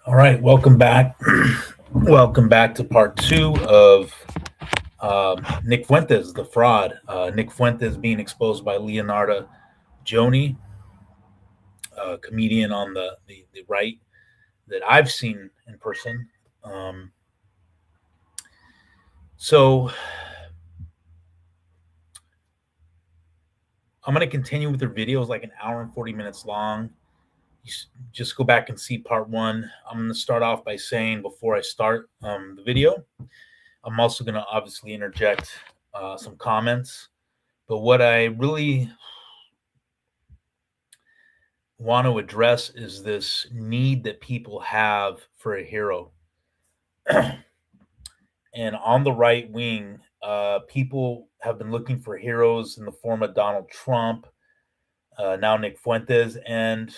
All right, welcome back. Welcome back to part two of Nick Fuentes, the fraud. Nick Fuentes being exposed by Leonarda Jonie, a comedian on the right that I've seen in person. Um, so I'm going to continue with their videos, like an hour and 40 minutes long. You just go back and see part one. I'm going to start off by saying before I start the video, I'm also going to obviously interject some comments. But what I really want to address is this need that people have for a hero. And on the right wing, people have been looking for heroes in the form of Donald Trump, now Nick Fuentes. And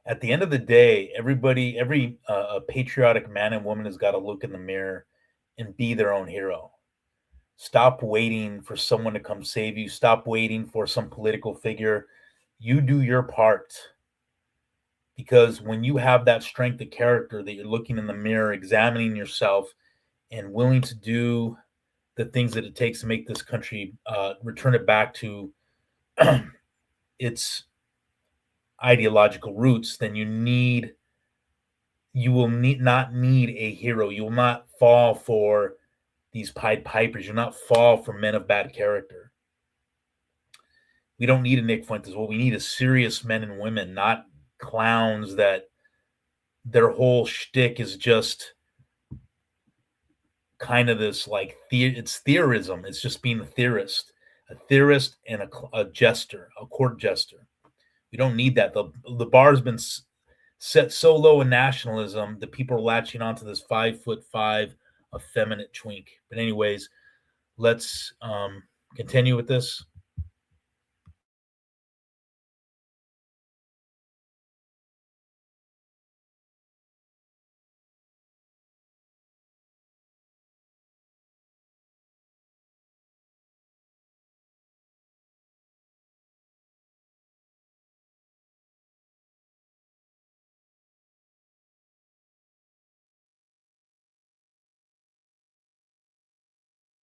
at the end of the day, every patriotic man and woman has got to look in the mirror and be their own hero. Stop waiting for someone to come save you. Stop waiting for some political figure. You do your part. Because when you have that strength of character that you're looking in the mirror, examining yourself, and willing to do the things that it takes to make this country return it back to its ideological roots, then you will not need a hero. You will not fall for these Pied Pipers. You'll not fall for men of bad character. We don't need a Nick Fuentes. What we need is serious men and women, not clowns that their whole shtick is just kind of this like it's theorism. It's just being a theorist and a jester, a court jester. We don't need that. The bar has been set so low in nationalism that people are latching onto this 5'5" effeminate twink. But anyways, let's continue with this.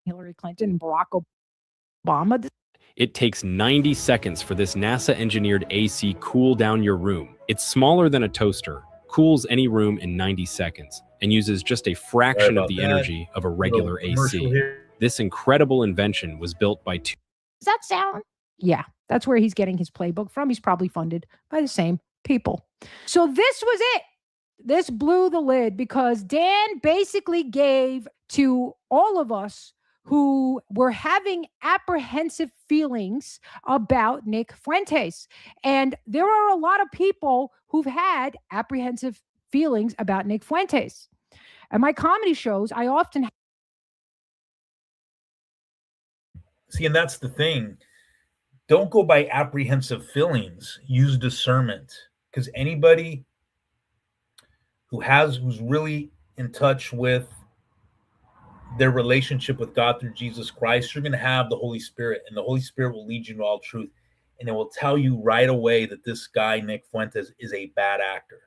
Hillary Clinton and Barack Obama. It takes 90 seconds for this NASA-engineered AC cool down your room. It's smaller than a toaster, cools any room in 90 seconds, and uses just a fraction of the energy of a regular AC. This incredible invention was built by two. Does that sound? Yeah, that's where he's getting his playbook from. He's probably funded by the same people. So this was it. This blew the lid because Dan basically gave to all of us who were having apprehensive feelings about Nick Fuentes. And there are a lot of people who've had apprehensive feelings about Nick Fuentes. At my comedy shows, I often see, and that's the thing. Don't go by apprehensive feelings. Use discernment, because anybody who's really in touch with their relationship with God through Jesus Christ, you're going to have the Holy Spirit, and the Holy Spirit will lead you to all truth. And it will tell you right away that this guy, Nick Fuentes, is a bad actor.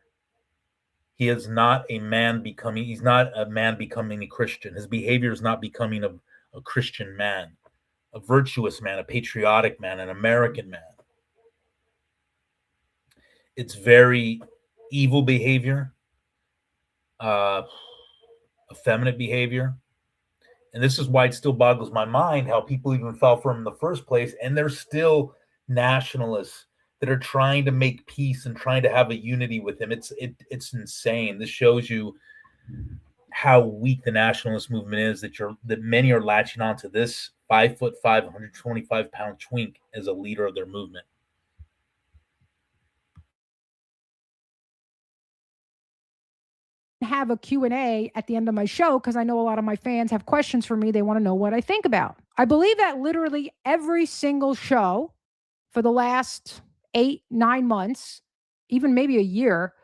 He is not a man becoming, he's not a man becoming a Christian. His behavior is not becoming a Christian man, a virtuous man, a patriotic man, an American man. It's very evil behavior, effeminate behavior. And this is why it still boggles my mind how people even fell for him in the first place. And they're still nationalists that are trying to make peace and trying to have a unity with him. It's insane. This shows you how weak the nationalist movement is, that many are latching onto this 5'5", 125-pound twink as a leader of their movement. have a Q&A at the end of my show because I know a lot of my fans have questions for me. They want to know what I think about. I believe that literally every single show for the last 8-9 months, even maybe a year,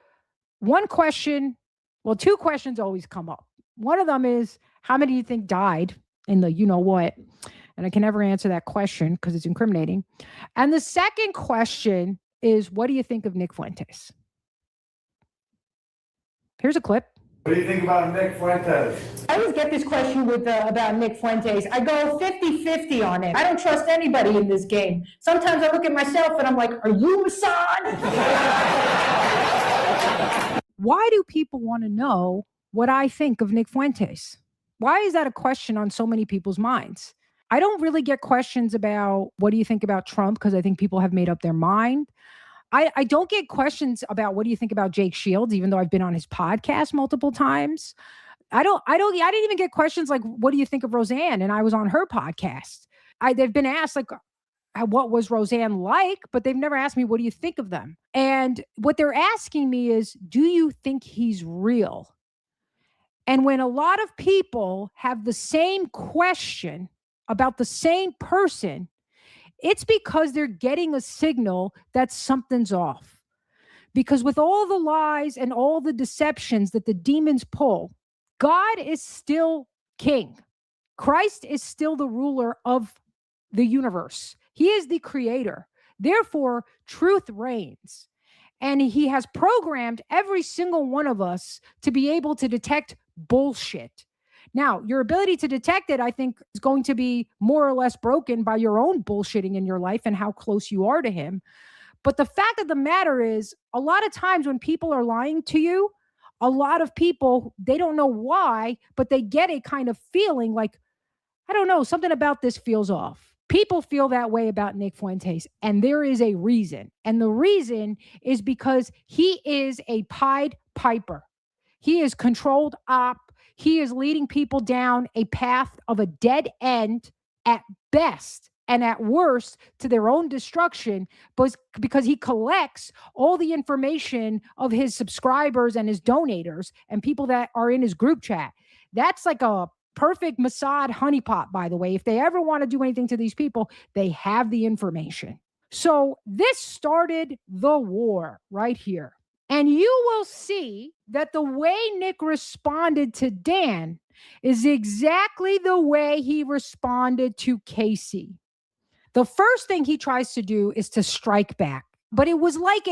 two questions always come up. One of them is, how many do you think died in the you-know-what? And I can never answer that question because it's incriminating. And the second question is, what do you think of Nick Fuentes? Here's a clip. What do you think about Nick Fuentes? I always get this question about Nick Fuentes. I go 50-50 on it. I don't trust anybody in this game. Sometimes I look at myself and I'm like, are you Assad? Why do people want to know what I think of Nick Fuentes? Why is that a question on so many people's minds? I don't really get questions about what do you think about Trump, because I think people have made up their mind. I don't get questions about what do you think about Jake Shields, even though I've been on his podcast multiple times. I didn't even get questions like, what do you think of Roseanne? And I was on her podcast. They've been asked like, what was Roseanne like? But they've never asked me, what do you think of them? And what they're asking me is, do you think he's real? And when a lot of people have the same question about the same person, it's because they're getting a signal that something's off. Because with all the lies and all the deceptions that the demons pull, God is still king. Christ is still the ruler of the universe. He is the creator. Therefore, truth reigns. And he has programmed every single one of us to be able to detect bullshit. Now, your ability to detect it, I think, is going to be more or less broken by your own bullshitting in your life and how close you are to him. But the fact of the matter is, a lot of times when people are lying to you, a lot of people, they don't know why, but they get a kind of feeling like, I don't know, something about this feels off. People feel that way about Nick Fuentes, and there is a reason. And the reason is because he is a Pied Piper. He is controlled op. He is leading people down a path of a dead end at best, and at worst to their own destruction, but because he collects all the information of his subscribers and his donators and people that are in his group chat. That's like a perfect Mossad honeypot, by the way. If they ever want to do anything to these people, they have the information. So this started the war right here. And you will see that the way Nick responded to Dan is exactly the way he responded to Casey. The first thing he tries to do is to strike back, but it was like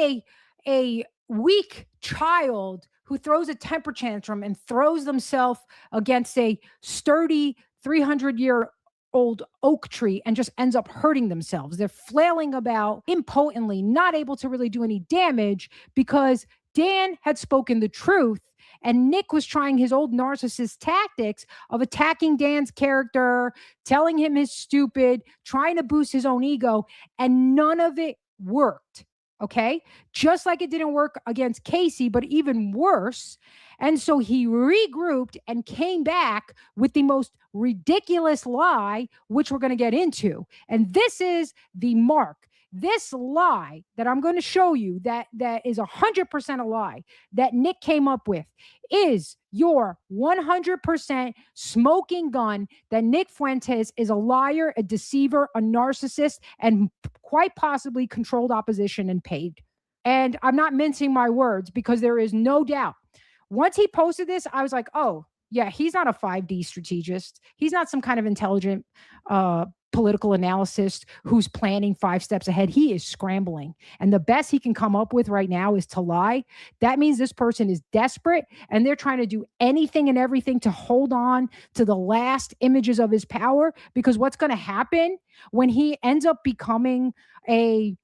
a weak child who throws a temper tantrum and throws themselves against a sturdy 300-year-old oak tree and just ends up hurting themselves. They're flailing about impotently, not able to really do any damage because Dan had spoken the truth. And Nick was trying his old narcissist tactics of attacking Dan's character, telling him he's stupid, trying to boost his own ego, and none of it worked, okay? Just like it didn't work against Casey, but even worse. And so he regrouped and came back with the most ridiculous lie, which we're going to get into. And this is the mark. This lie that I'm going to show you that is 100% a lie that Nick came up with is your 100% smoking gun that Nick Fuentes is a liar, a deceiver, a narcissist, and quite possibly controlled opposition and paid. And I'm not mincing my words because there is no doubt. Once he posted this, I was like, oh, yeah, he's not a 5D strategist. He's not some kind of intelligent political analyst who's planning 5 steps ahead. He is scrambling. And the best he can come up with right now is to lie. That means this person is desperate and they're trying to do anything and everything to hold on to the last images of his power, because what's going to happen when he ends up becoming a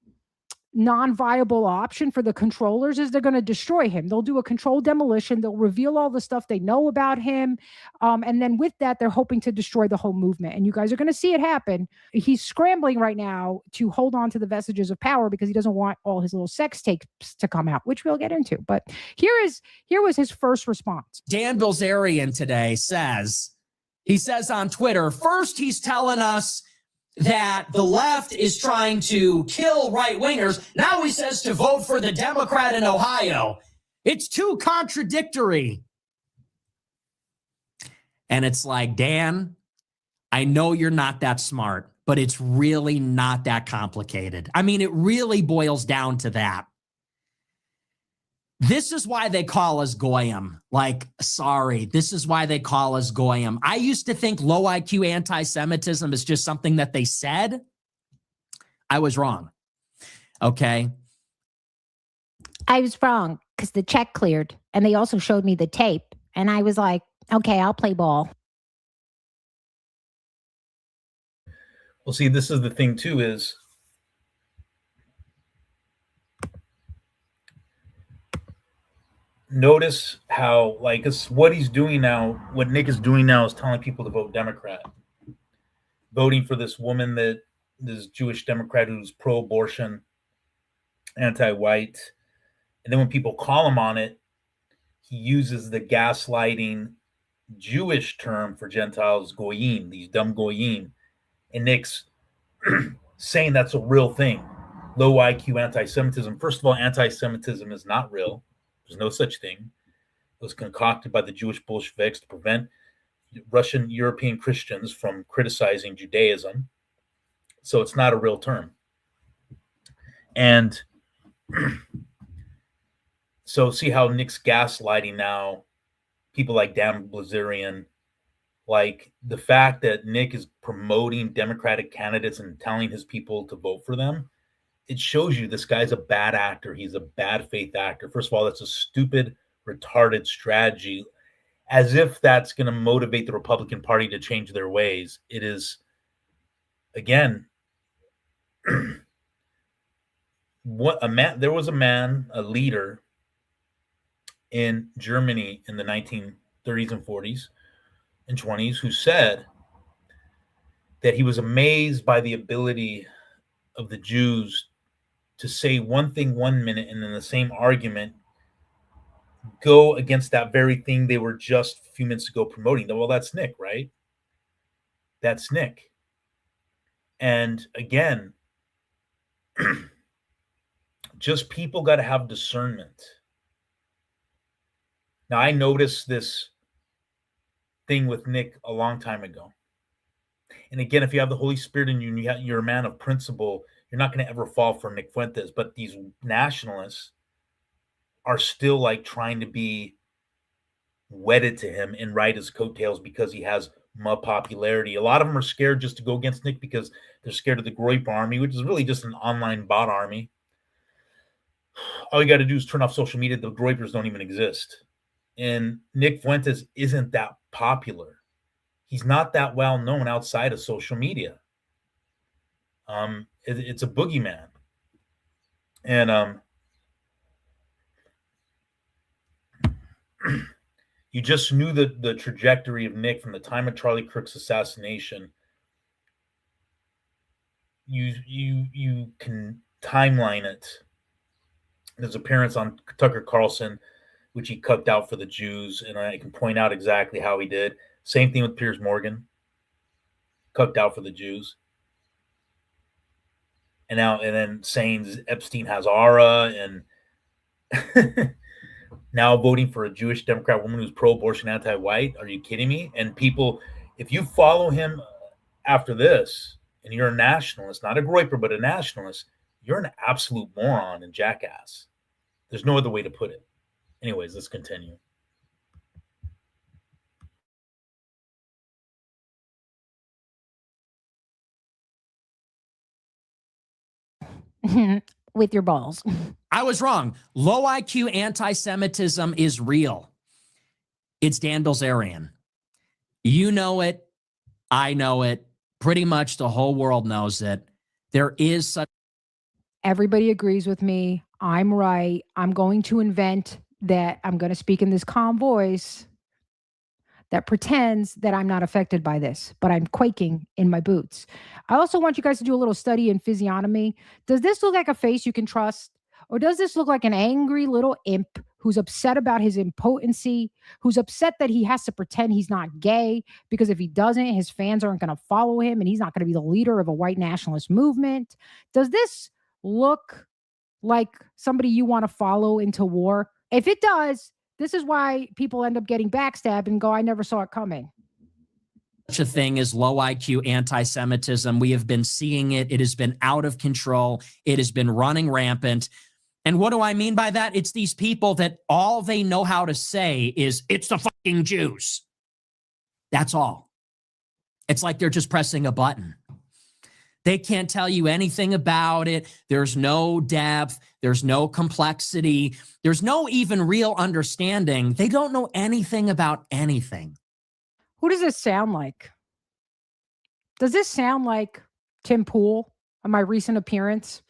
non-viable option for the controllers is they're going to destroy him. They'll do a controlled demolition. They'll reveal all the stuff they know about him. And then with that, they're hoping to destroy the whole movement. And you guys are going to see it happen. He's scrambling right now to hold on to the vestiges of power because he doesn't want all his little sex tapes to come out, which we'll get into. But here was his first response. Dan Bilzerian today says on Twitter, first he's telling us that the left is trying to kill right-wingers. Now he says to vote for the Democrat in Ohio. It's too contradictory. And it's like, Dan, I know you're not that smart, but it's really not that complicated. I mean, it really boils down to that. This is why they call us Goyim. Like, sorry, this is why they call us Goyim. I used to think low IQ anti-Semitism is just something that they said. I was wrong. Okay. I was wrong. because the check cleared. And they also showed me the tape. And I was like, okay, I'll play ball. Well, see, this is the thing too, is notice how, like, it's what he's doing now, what Nick is doing now is telling people to vote Democrat. Voting for this woman, this Jewish Democrat who's pro-abortion, anti-white. And then when people call him on it, he uses the gaslighting Jewish term for Gentiles, goyim, these dumb goyim. And Nick's saying that's a real thing. Low IQ anti-Semitism. First of all, anti-Semitism is not real. There's no such thing. It was concocted by the Jewish Bolsheviks to prevent Russian European Christians from criticizing Judaism. So it's not a real term. And so see how Nick's gaslighting now people like Dan Blazerian, like the fact that Nick is promoting Democratic candidates and telling his people to vote for them. It shows you this guy's a bad actor. He's a bad faith actor. First of all, that's a stupid, retarded strategy, as if that's going to motivate the Republican Party to change their ways. It is, again, there was a leader in Germany in the 1930s and 40s and 20s who said that he was amazed by the ability of the Jews to say one thing 1 minute and in the same argument go against that very thing they were just a few minutes ago promoting. Well, that's Nick, right? That's Nick. And again, just people got to have discernment. Now, I noticed this thing with Nick a long time ago. And again, if you have the Holy Spirit in you and you're a man of principle, you're not going to ever fall for Nick Fuentes. But these nationalists are still like trying to be wedded to him and ride his coattails because he has more popularity. A lot of them are scared just to go against Nick because they're scared of the Groyper army, which is really just an online bot army. All you got to do is turn off social media. The Groypers don't even exist. And Nick Fuentes isn't that popular. He's not that well known outside of social media. It's a boogeyman. And you just knew the trajectory of Nick from the time of Charlie Kirk's assassination. You can timeline it. His appearance on Tucker Carlson, which he cucked out for the Jews, and I can point out exactly how he did. Same thing with Piers Morgan, cucked out for the Jews. And then saying Epstein has aura, and now voting for a Jewish Democrat woman who's pro-abortion, anti-white. Are you kidding me? And people, if you follow him after this, and you're a nationalist, not a Groyper, but a nationalist, you're an absolute moron and jackass. There's no other way to put it. Anyways, let's continue. With your balls. I was wrong. Low IQ anti-Semitism is real. It's Dan Bilzerian. You know it. I know it. Pretty much the whole world knows it. There is such. Everybody agrees with me. I'm right. I'm going to invent that. I'm going to speak in this calm voice that pretends that I'm not affected by this, but I'm quaking in my boots. I also want you guys to do a little study in physiognomy. Does this look like a face you can trust? Or does this look like an angry little imp who's upset about his impotency, who's upset that he has to pretend he's not gay because if he doesn't, his fans aren't going to follow him and he's not going to be the leader of a white nationalist movement? Does this look like somebody you want to follow into war? If it does, this is why people end up getting backstabbed and go, I never saw it coming. Such a thing as low IQ anti-Semitism. We have been seeing it. It has been out of control. It has been running rampant. And what do I mean by that? It's these people that all they know how to say is, it's the fucking Jews. That's all. It's like they're just pressing a button. They can't tell you anything about it. There's no depth. There's no complexity. There's no even real understanding. They don't know anything about anything. Who does this sound like? Does this sound like Tim Pool on my recent appearance?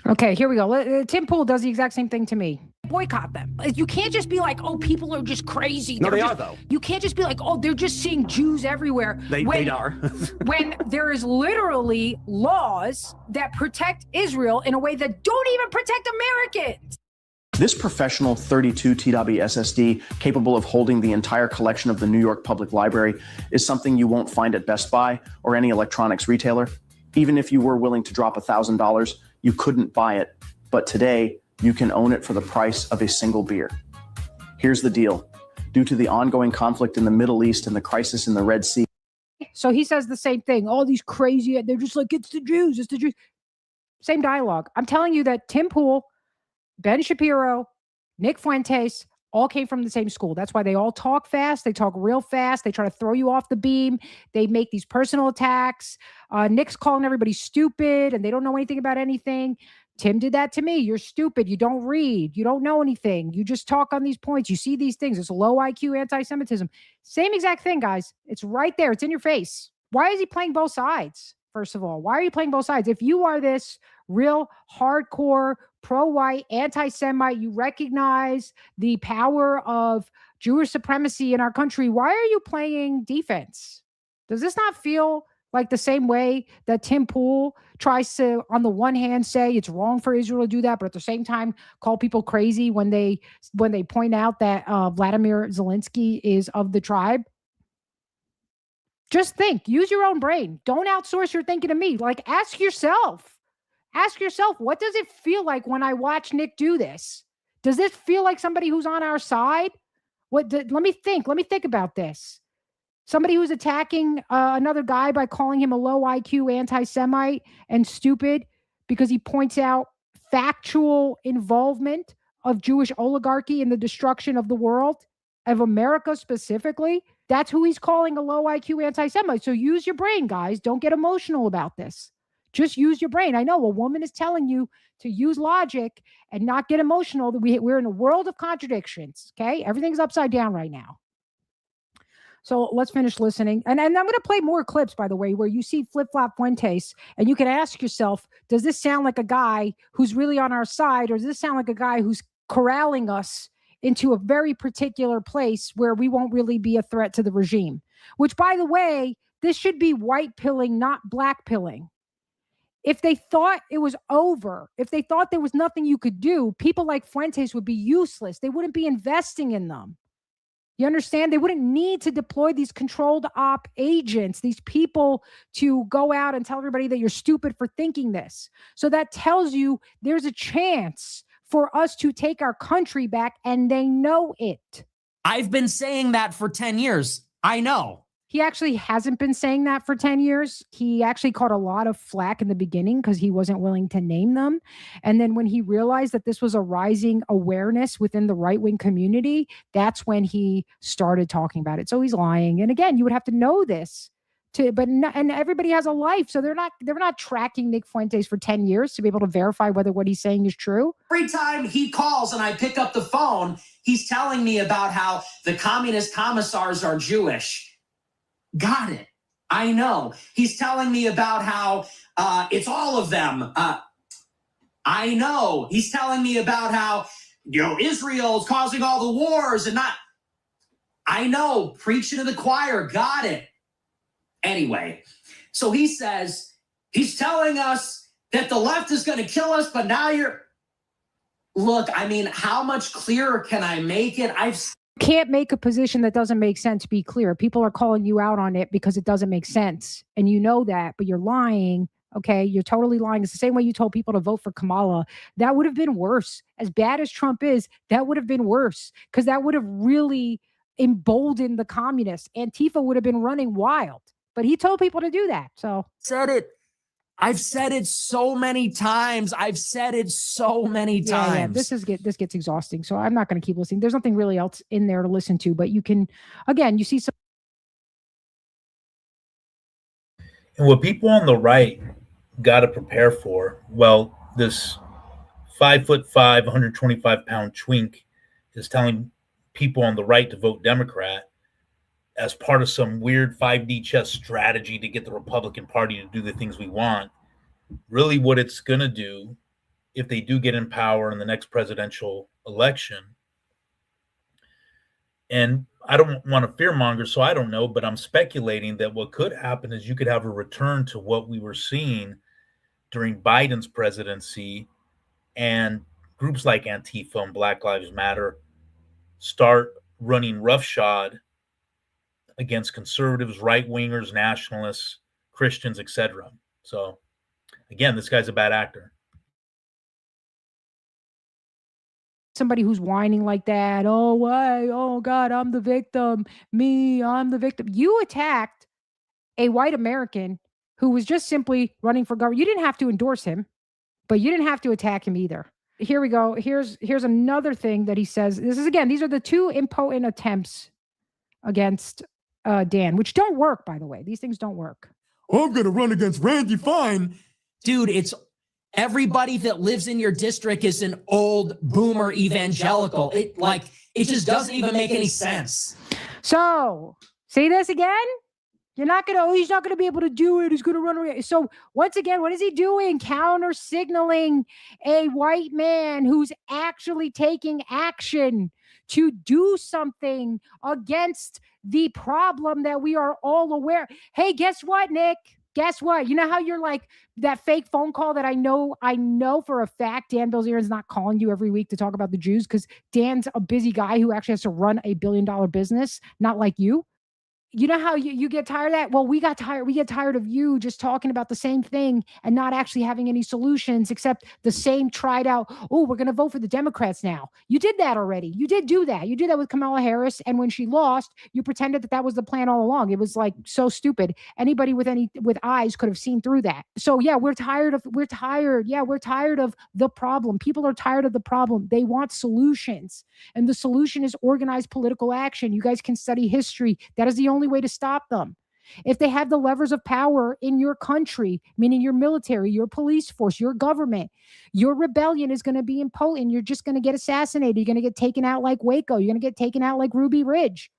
Okay, here we go. Tim Pool does the exact same thing to me. Boycott them. You can't just be like, oh, people are just crazy. No, they are, though. You can't just be like, oh, they're just seeing Jews everywhere. They are. When there is literally laws that protect Israel in a way that don't even protect Americans. This professional 32 TW SSD, capable of holding the entire collection of the New York Public Library, is something you won't find at Best Buy or any electronics retailer. Even if you were willing to drop $1,000, you couldn't buy it. But today, you can own it for the price of a single beer. Here's the deal. Due to the ongoing conflict in the Middle East and the crisis in the Red Sea. So he says the same thing. All these crazy, they're just like, it's the Jews, it's the Jews. Same dialogue. I'm telling you that Tim Pool, Ben Shapiro, Nick Fuentes, all came from the same school. That's why they all talk fast. They talk real fast. They try to throw you off the beam. They make these personal attacks. Nick's calling everybody stupid and they don't know anything about anything. Tim did that to me. You're stupid. You don't read. You don't know anything. You just talk on these points. You see these things. It's low IQ anti-Semitism. Same exact thing, guys. It's right there. It's in your face. Why is he playing both sides? First of all, why are you playing both sides? If you are this real hardcore pro-white anti-Semite, you recognize the power of Jewish supremacy in our country, why are you playing defense? Does this not feel like the same way that Tim Pool tries to, on the one hand, say it's wrong for Israel to do that, but at the same time call people crazy when they point out that Vladimir Zelensky is of the tribe? Just think, use your own brain. Don't outsource your thinking to me. Like, ask yourself, what does it feel like when I watch Nick do this? Does this feel like somebody who's on our side? Let me think about this. Somebody who's attacking another guy by calling him a low IQ anti-Semite and stupid because he points out factual involvement of Jewish oligarchy in the destruction of the world, of America specifically. That's who he's calling a low IQ anti-Semite. So use your brain, guys. Don't get emotional about this. Just use your brain. I know a woman is telling you to use logic and not get emotional. We're in a world of contradictions, okay? Everything's upside down right now. So let's finish listening. And I'm going to play more clips, by the way, where you see Flip-Flop Fuentes, and you can ask yourself, does this sound like a guy who's really on our side, or does this sound like a guy who's corralling us into a very particular place where we won't really be a threat to the regime? Which, by the way, this should be white pilling, not black pilling. If they thought it was over, if they thought there was nothing you could do, people like Fuentes would be useless. They wouldn't be investing in them. You understand? They wouldn't need to deploy these controlled op agents, these people to go out and tell everybody that you're stupid for thinking this. So that tells you there's a chance for us to take our country back, and they know it. I've been saying that for 10 years. I know. He actually hasn't been saying that for 10 years. He actually caught a lot of flack in the beginning because he wasn't willing to name them. And then when he realized that this was a rising awareness within the right-wing community, that's when he started talking about it. So he's lying. And again, you would have to know this. And everybody has a life. So they're not tracking Nick Fuentes for 10 years to be able to verify whether what he's saying is true. Every time he calls and I pick up the phone, he's telling me about how the communist commissars are Jewish. Got it. I know. He's telling me about how it's all of them. I know. He's telling me about how, Israel's causing all the wars and not. I know. Preaching to the choir. Got it. Anyway, so he says, he's telling us that the left is going to kill us, but now look, I mean, how much clearer can I make it? Can't make a position that doesn't make sense be clear. People are calling you out on it because it doesn't make sense. And you know that, but you're lying. Okay. You're totally lying. It's the same way you told people to vote for Kamala. That would have been worse. As bad as Trump is, that would have been worse because that would have really emboldened the communists. Antifa would have been running wild, but he told people to do that. So I've said it so many times. Yeah, this gets exhausting. So I'm not going to keep listening. There's nothing really else in there to listen to, but you can, again, you see some. And what people on the right got to prepare for. Well, this 5'5", 125-pound twink is telling people on the right to vote Democrat as part of some weird 5D chess strategy to get the Republican Party to do the things we want. Really, what it's going to do, if they do get in power in the next presidential election, and I don't want to fearmonger, so I don't know, but I'm speculating that what could happen is you could have a return to what we were seeing during Biden's presidency, and groups like Antifa and Black Lives Matter start running roughshod against conservatives, right-wingers, nationalists, Christians, etc. So, again, this guy's a bad actor. Somebody who's whining like that, oh, why? Oh, God, I'm the victim. I'm the victim. You attacked a white American who was just simply running for government. You didn't have to endorse him, but you didn't have to attack him either. Here we go. Here's another thing that he says. This is, again, these are the two impotent attempts against Dan, which don't work, by the way. These things don't work. I'm going to run against Randy Fine. Dude, it's everybody that lives in your district is an old boomer evangelical. It just doesn't even make any sense. So, say this again. He's not going to be able to do it. He's going to run away. So once again, what is he doing? Counter signaling a white man who's actually taking action to do something against the problem that we are all aware. Hey, guess what, Nick? Guess what? You know how you're like that fake phone call that I know for a fact Dan Bilzerian's not calling you every week to talk about the Jews because Dan's a busy guy who actually has to run a billion-dollar business, not like you. You know how you get tired of that? Well, we get tired of you just talking about the same thing and not actually having any solutions except the same tried out, oh, we're going to vote for the Democrats now. You did that already. You did do that. You did that with Kamala Harris. And when she lost, you pretended that was the plan all along. It was like so stupid. Anybody with eyes could have seen through that. So yeah, we're tired of the problem. People are tired of the problem. They want solutions. And the solution is organized political action. You guys can study history. That is the only way to stop them. If they have the levers of power in your country, meaning your military, your police force, your government, your rebellion is going to be impotent. You're just going to get assassinated. You're going to get taken out like Waco. You're going to get taken out like Ruby Ridge.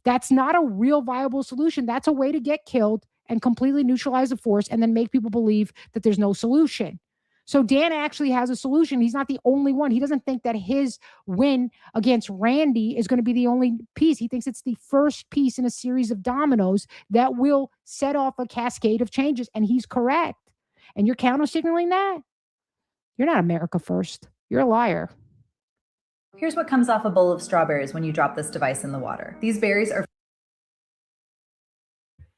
That's not a real viable solution. That's a way to get killed and completely neutralize the force and then make people believe that there's no solution. So Dan actually has a solution. He's not the only one. He doesn't think that his win against Randy is going to be the only piece. He thinks it's the first piece in a series of dominoes that will set off a cascade of changes. And he's correct. And you're counter signaling that? You're not America first. You're a liar. Here's what comes off a bowl of strawberries when you drop this device in the water. These berries are...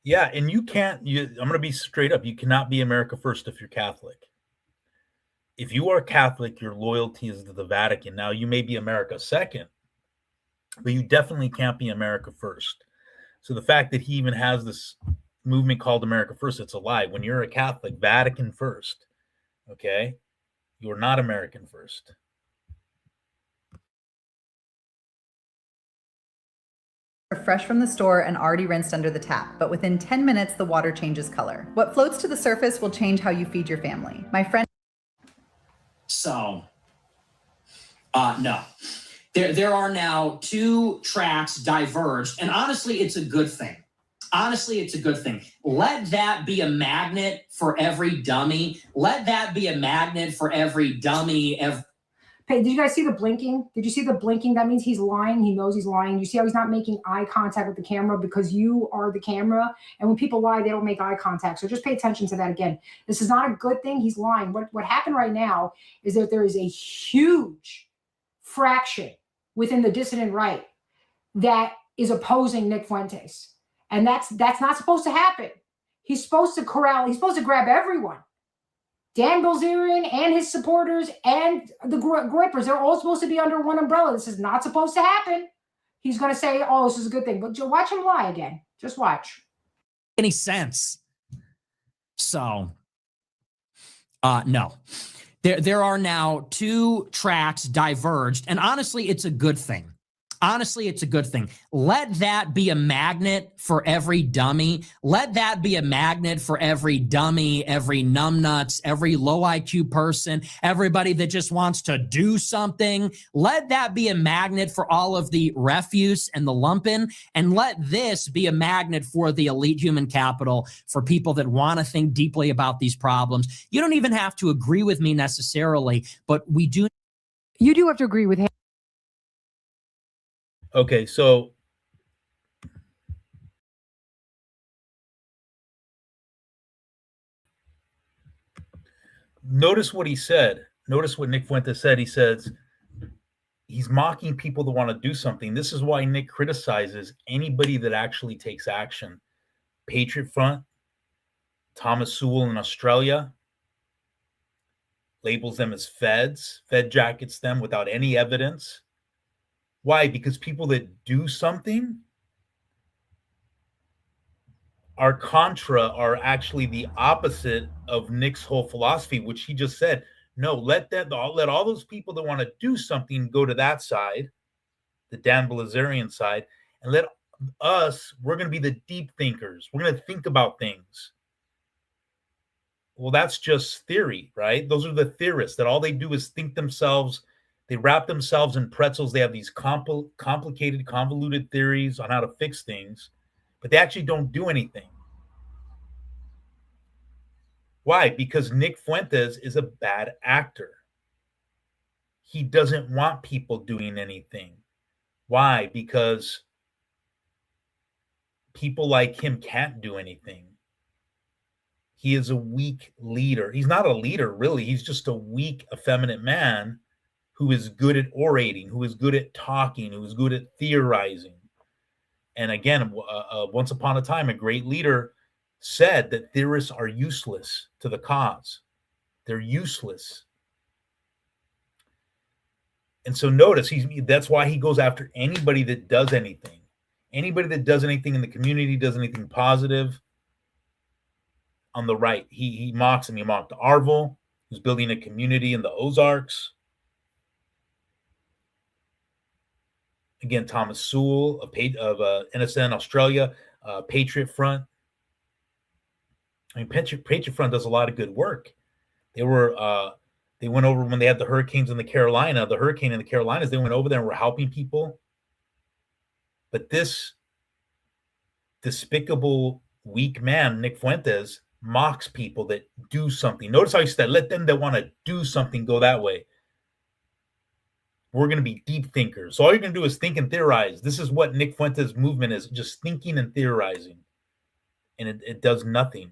Yeah, and I'm going to be straight up. You cannot be America first if you're Catholic. If you are Catholic, your loyalty is to the Vatican. Now, you may be America second, but you definitely can't be America first. So the fact that he even has this movement called America First, it's a lie. When you're a Catholic, Vatican first, okay? You're not American first. Are fresh from the store and already rinsed under the tap, but within 10 minutes, the water changes color. What floats to the surface will change how you feed your family. My friend... So, no. There are now two tracks diverged, and honestly, it's a good thing. Let that be a magnet for every dummy. Let that be a magnet for every dummy. Hey, did you guys see the blinking? Did you see the blinking? That means he's lying. He knows he's lying. You see how he's not making eye contact with the camera because you are the camera. And when people lie, they don't make eye contact. So just pay attention to that again. This is not a good thing. He's lying. What happened right now is that there is a huge fraction within the dissident right that is opposing Nick Fuentes. And that's not supposed to happen. He's supposed to grab everyone. Dan Bilzerian and his supporters and the Groypers, they're all supposed to be under one umbrella. This is not supposed to happen. He's going to say, oh, this is a good thing. But watch him lie again. Just watch. Any sense. So, no. There are now two tracks diverged, and honestly, it's a good thing. Honestly, it's a good thing. Let that be a magnet for every dummy. Let that be a magnet for every dummy, every numbnuts, every low IQ person, everybody that just wants to do something. Let that be a magnet for all of the refuse and the lumpen. And let this be a magnet for the elite human capital, for people that want to think deeply about these problems. You don't even have to agree with me necessarily, but we do. You do have to agree with him. Okay, so notice what he said. Notice what Nick Fuentes said. He says he's mocking people that want to do something. This is why Nick criticizes anybody that actually takes action. Patriot Front, Thomas Sewell in Australia, labels them as feds, fed jackets them without any evidence. Why? Because people that do something are contra, are actually the opposite of Nick's whole philosophy, which he just said, no, let all those people that want to do something go to that side, the Dan Bilzerian side, and let us, we're going to be the deep thinkers. We're going to think about things. Well, that's just theory, right? Those are the theorists that all they do is think themselves. They wrap themselves in pretzels. They have these complicated, convoluted theories on how to fix things, but they actually don't do anything. Why? Because Nick Fuentes is a bad actor. He doesn't want people doing anything. Why? Because people like him can't do anything. He is a weak leader. He's not a leader, really. He's just a weak, effeminate man who is good at orating, who is good at talking, who is good at theorizing. And again, once upon a time, a great leader said that theorists are useless to the cause. They're useless. And so notice, that's why he goes after anybody that does anything. Anybody that does anything in the community, does anything positive. On the right, he mocks him. He mocked Arvel, who's building a community in the Ozarks. Again, Thomas Sewell of NSN Australia, Patriot Front. I mean, Patriot Front does a lot of good work. They went over when they had the hurricane in the Carolinas. They went over there and were helping people. But this despicable, weak man, Nick Fuentes, mocks people that do something. Notice how he said, let them that want to do something go that way. We're going to be deep thinkers. So all you're going to do is think and theorize. This is what Nick Fuentes' movement is, just thinking and theorizing. And it does nothing.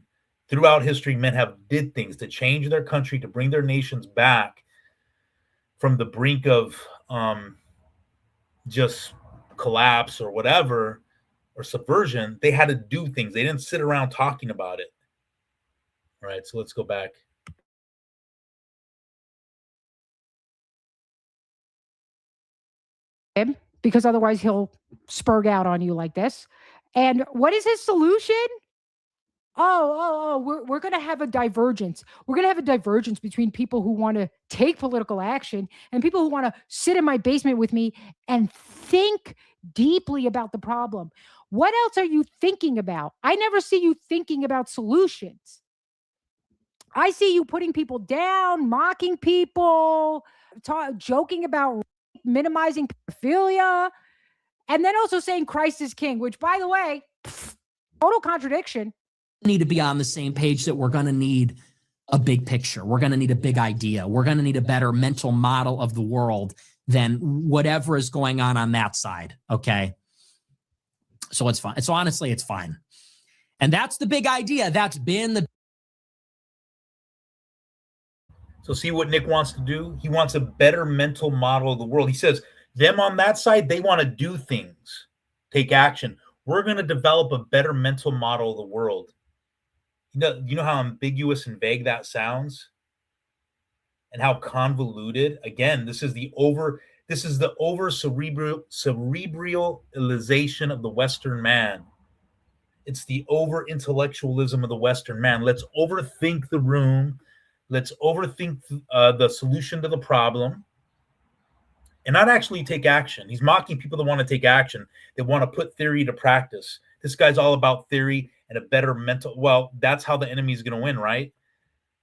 Throughout history, men have did things to change their country, to bring their nations back from the brink of just collapse or whatever, or subversion. They had to do things. They didn't sit around talking about it. All right, so let's go back. Because otherwise he'll spurg out on you like this. And what is his solution? We're going to have a divergence. We're going to have a divergence between people who want to take political action and people who want to sit in my basement with me and think deeply about the problem. What else are you thinking about? I never see you thinking about solutions. I see you putting people down, mocking people, joking about minimizing pedophilia, and then also saying Christ is king, which, by the way, total contradiction. Need to be on the same page that we're going to need a big picture. We're going to need a big idea. We're going to need a better mental model of the world than whatever is going on that side. Okay. So it's fine. So honestly, it's fine. And that's the big idea. That's been the. So see what Nick wants to do? He wants a better mental model of the world. He says, them on that side, they want to do things, take action. We're going to develop a better mental model of the world. You know how ambiguous and vague that sounds? And how convoluted? Again, this is the over cerebralization of the Western man. It's the over intellectualism of the Western man. Let's overthink the room. Let's overthink the solution to the problem. and not actually take action. He's mocking people that want to take action. They want to put theory to practice. This guy's all about theory and a better mental. Well, that's how the enemy is going to win, right?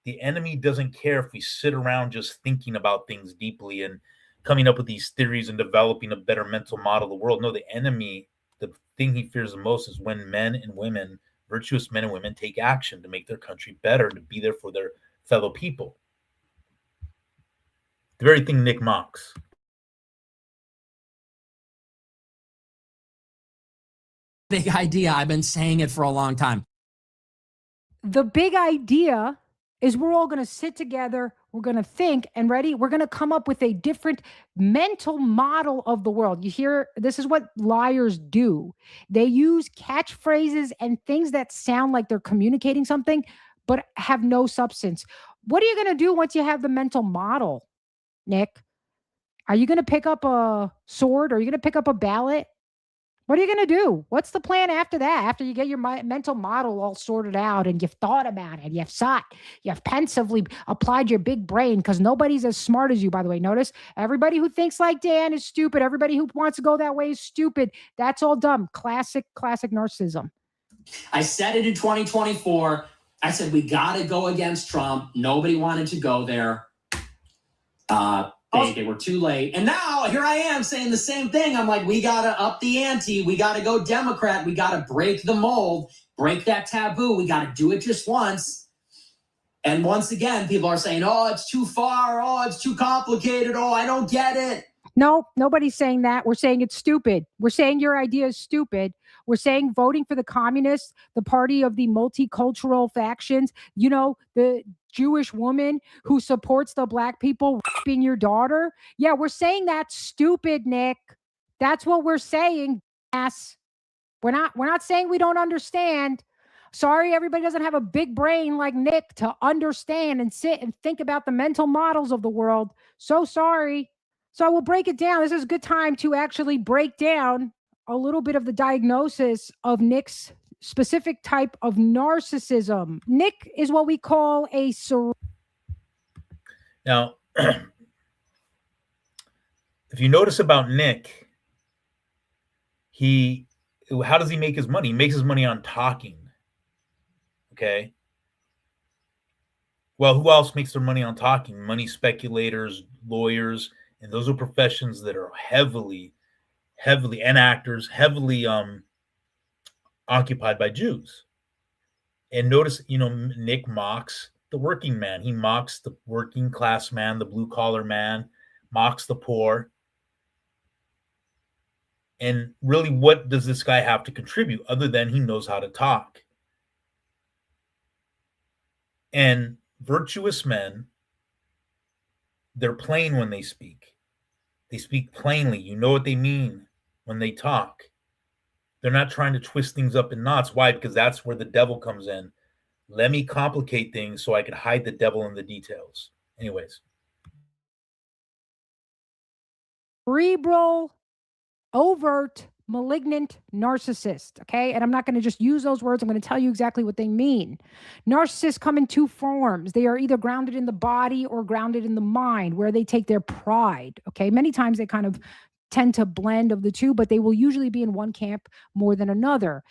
The enemy doesn't care if we sit around just thinking about things deeply and coming up with these theories and developing a better mental model of the world. No, the enemy, the thing he fears the most is when men and women, virtuous men and women, take action to make their country better, to be there for their fellow people. The very thing Nick mocks. Big idea. I've been saying it for a long time. The big idea is we're all going to sit together, we're going to think, and ready, we're going to come up with a different mental model of the world. You hear, this is what liars do. They use catchphrases and things that sound like they're communicating something, but have no substance. What are you going to do once you have the mental model, Nick? Are you going to pick up a sword? Are you going to pick up a ballot? What are you going to do? What's the plan after that? After you get your mental model all sorted out and you've thought about it, you've pensively applied your big brain, because nobody's as smart as you, by the way. Notice everybody who thinks like Dan is stupid. Everybody who wants to go that way is stupid. That's all dumb. Classic narcissism. I said it in 2024. I said, we got to go against Trump. Nobody wanted to go there. They were too late. And now here I am saying the same thing. I'm like, we got to up the ante. We got to go Democrat. We got to break the mold, break that taboo. We got to do it just once. And once again, people are saying, oh, it's too far. Oh, it's too complicated. Oh, I don't get it. No, nobody's saying that. We're saying it's stupid. We're saying your idea is stupid. We're saying voting for the communists, the party of the multicultural factions, you know, the Jewish woman who supports the black people raping your daughter. Yeah, we're saying that's stupid, Nick. That's what we're saying. Ass. We're not saying we don't understand. Sorry, everybody doesn't have a big brain like Nick to understand and sit and think about the mental models of the world. So sorry. So I will break it down. This is a good time to actually break down a little bit of the diagnosis of Nick's specific type of narcissism. Nick is what we call a Now, if you notice about Nick, how does he make his money? He makes his money on talking. Okay. Well, who else makes their money on talking? Money speculators, lawyers, and those are professions that are heavily, and actors, heavily occupied by Jews. And notice, Nick mocks the working man. He mocks the working class man, the blue collar man, mocks the poor. And really, what does this guy have to contribute other than he knows how to talk? And virtuous men, they're plain when they speak. They speak plainly. You know what they mean when they talk. They're not trying to twist things up in knots. Why? Because that's where the devil comes in. Let me complicate things so I can hide the devil in the details. Anyways. cerebral, overt, malignant narcissist. Okay. And I'm not going to just use those words. I'm going to tell you exactly what they mean. Narcissists come in two forms. They are either grounded in the body or grounded in the mind, where they take their pride. Okay. Many times they kind of tend to blend of the two, but they will usually be in one camp more than another.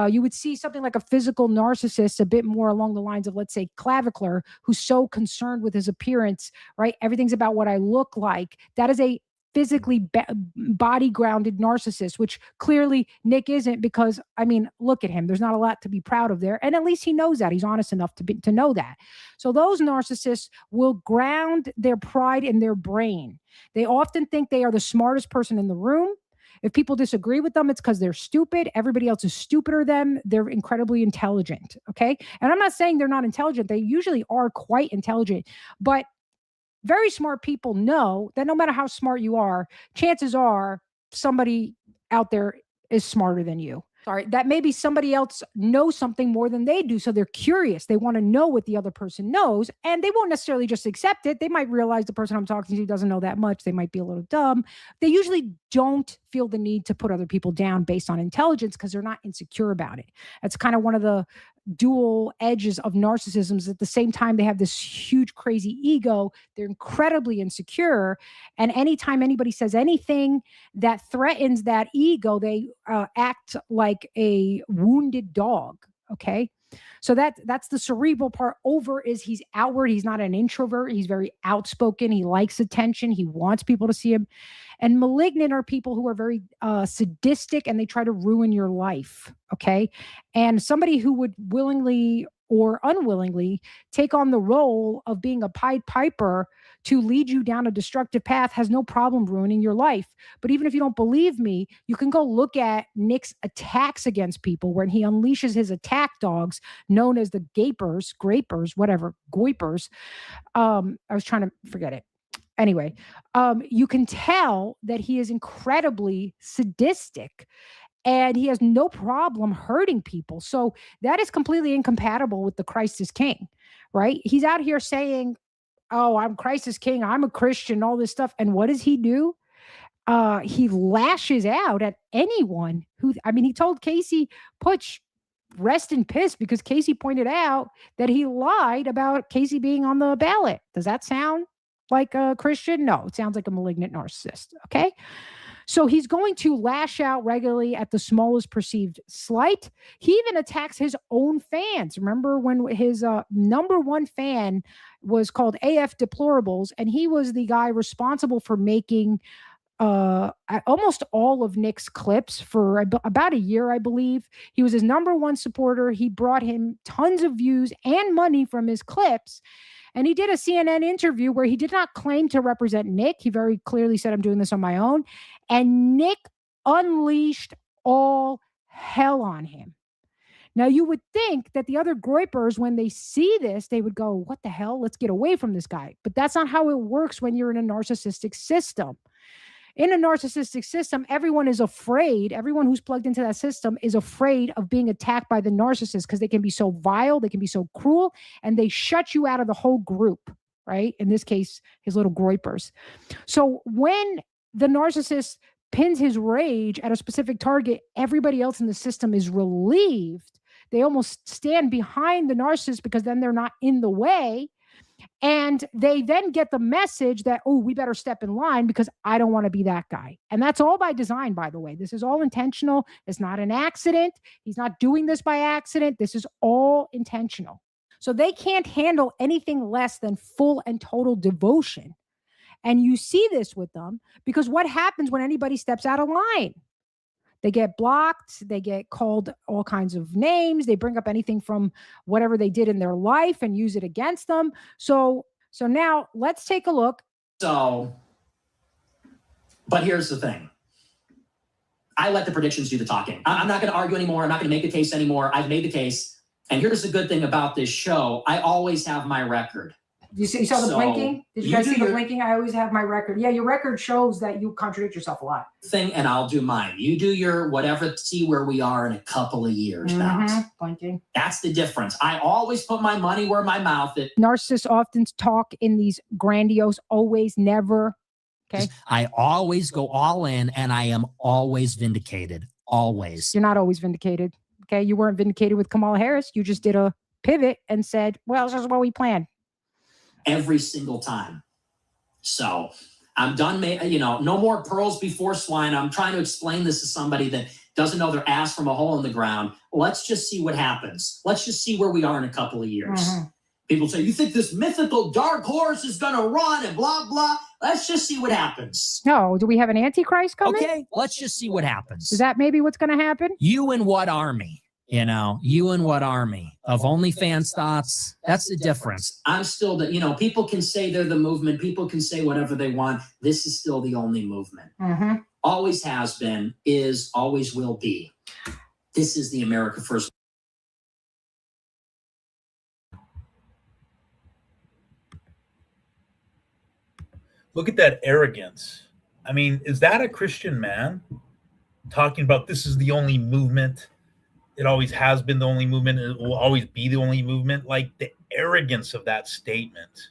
You would see something like a physical narcissist, a bit more along the lines of, let's say, Clavicular, who's so concerned with his appearance, right? Everything's about what I look like. That is a physically body grounded narcissist, which clearly Nick isn't, because I mean, look at him. There's not a lot to be proud of there. And at least he knows that. He's honest enough to know that. So those narcissists will ground their pride in their brain. They often think they are the smartest person in the room. If people disagree with them, it's because they're stupid. Everybody else is stupider than them. They're incredibly intelligent. Okay. And I'm not saying they're not intelligent. They usually are quite intelligent, but very smart people know that no matter how smart you are, chances are somebody out there is smarter than you. Sorry, that maybe somebody else knows something more than they do. So they're curious. They want to know what the other person knows, and they won't necessarily just accept it. They might realize the person I'm talking to doesn't know that much. They might be a little dumb. They usually don't feel the need to put other people down based on intelligence because they're not insecure about it. That's kind of one of the dual edges of narcissisms. At the same time, they have this huge, crazy ego. They're incredibly insecure. And anytime anybody says anything that threatens that ego, they act like a wounded dog. Okay. So that's the cerebral part. Over is he's outward. He's not an introvert. He's very outspoken. He likes attention. He wants people to see him. And malignant are people who are very sadistic and they try to ruin your life. Okay. And somebody who would willingly or unwillingly take on the role of being a Pied Piper to lead you down a destructive path has no problem ruining your life. But even if you don't believe me, you can go look at Nick's attacks against people when he unleashes his attack dogs known as the grapers, whatever, goipers. I was trying to forget it. Anyway, you can tell that he is incredibly sadistic and he has no problem hurting people. So that is completely incompatible with the Christ is King, right? He's out here saying, oh, I'm Christ is King, I'm a Christian, all this stuff. And what does he do? He lashes out at anyone who, he told Casey Putsch, rest in piss, because Casey pointed out that he lied about Casey being on the ballot. Does that sound like a Christian? No, it sounds like a malignant narcissist. Okay. So he's going to lash out regularly at the smallest perceived slight. He even attacks his own fans. Remember when his number one fan was called AF Deplorables, and he was the guy responsible for making almost all of Nick's clips for about a year, I believe. He was his number one supporter. He brought him tons of views and money from his clips. And he did a CNN interview where he did not claim to represent Nick. He very clearly said, I'm doing this on my own. And Nick unleashed all hell on him. Now, you would think that the other groypers, when they see this, they would go, what the hell? Let's get away from this guy. But that's not how it works when you're in a narcissistic system. In a narcissistic system, everyone is afraid. Everyone who's plugged into that system is afraid of being attacked by the narcissist because they can be so vile, they can be so cruel, and they shut you out of the whole group, right? In this case, his little groypers. So when the narcissist pins his rage at a specific target, everybody else in the system is relieved. They almost stand behind the narcissist because then they're not in the way. And they then get the message that, oh, we better step in line because I don't want to be that guy. And that's all by design, by the way. This is all intentional. It's not an accident. He's not doing this by accident. This is all intentional. So they can't handle anything less than full and total devotion. And you see this with them because what happens when anybody steps out of line? They get blocked. They get called all kinds of names. They bring up anything from whatever they did in their life and use it against them. So now let's take a look. But here's the thing. I let the predictions do the talking. I'm not going to argue anymore. I'm not going to make the case anymore. I've made the case. And here's the good thing about this show. I always have my record. You saw the blinking? Did you guys see the blinking? I always have my record. Yeah, your record shows that you contradict yourself a lot. And I'll do mine. You do your whatever, see where we are in a couple of years now. Blinking. That's the difference. I always put my money where my mouth is. Narcissists often talk in these grandiose, always, never. Okay. I always go all in and I am always vindicated. Always. You're not always vindicated. Okay. You weren't vindicated with Kamala Harris. You just did a pivot and said, well, this is what we planned. Every single time. So I'm done. No more pearls before swine. I'm trying to explain this to somebody that doesn't know their ass from a hole in the ground. Let's just see what happens. Let's just see where we are in a couple of years. People say, you think this mythical dark horse is going to run and blah, blah. Let's just see what happens. No, do we have an Antichrist coming? Okay, let's just see what happens. Is that maybe what's going to happen? You and what army? You and what army of OnlyFans thoughts? That's the difference. I'm still people can say they're the movement. People can say whatever they want. This is still the only movement. Always has been, is, always will be. This is the America First. Look at that arrogance. I mean, is that a Christian man talking about this is the only movement? It always has been the only movement. It will always be the only movement. Like the arrogance of that statement.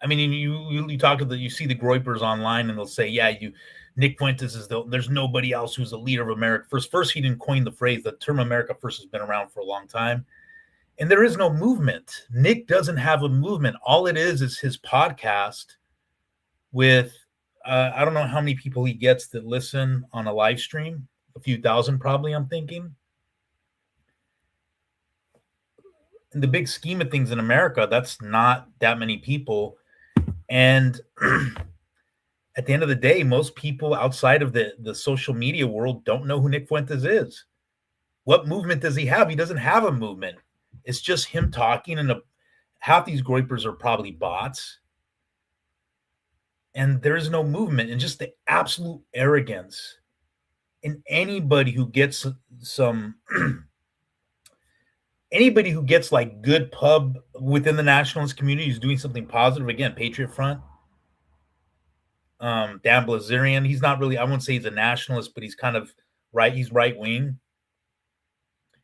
I mean, you talk to you see the Groypers online, and they'll say, yeah, Nick Fuentes there's nobody else who's a leader of America first. First, he didn't coin the phrase. The term America first has been around for a long time. And there is no movement. Nick doesn't have a movement. All it is his podcast with, I don't know how many people he gets that listen on a live stream, a few thousand probably, I'm thinking. In the big scheme of things in America, that's not that many people. And at the end of the day, most people outside of the social media world don't know who Nick Fuentes is. What movement does he have? He doesn't have a movement. It's just him talking, and half these Groypers are probably bots. And there is no movement, and just the absolute arrogance in anybody who gets anybody who gets like good pub within the nationalist community who's doing something positive. Again, Patriot Front. Dan Blazerian, he's not really, I won't say he's a nationalist, but he's kind of right. He's right wing.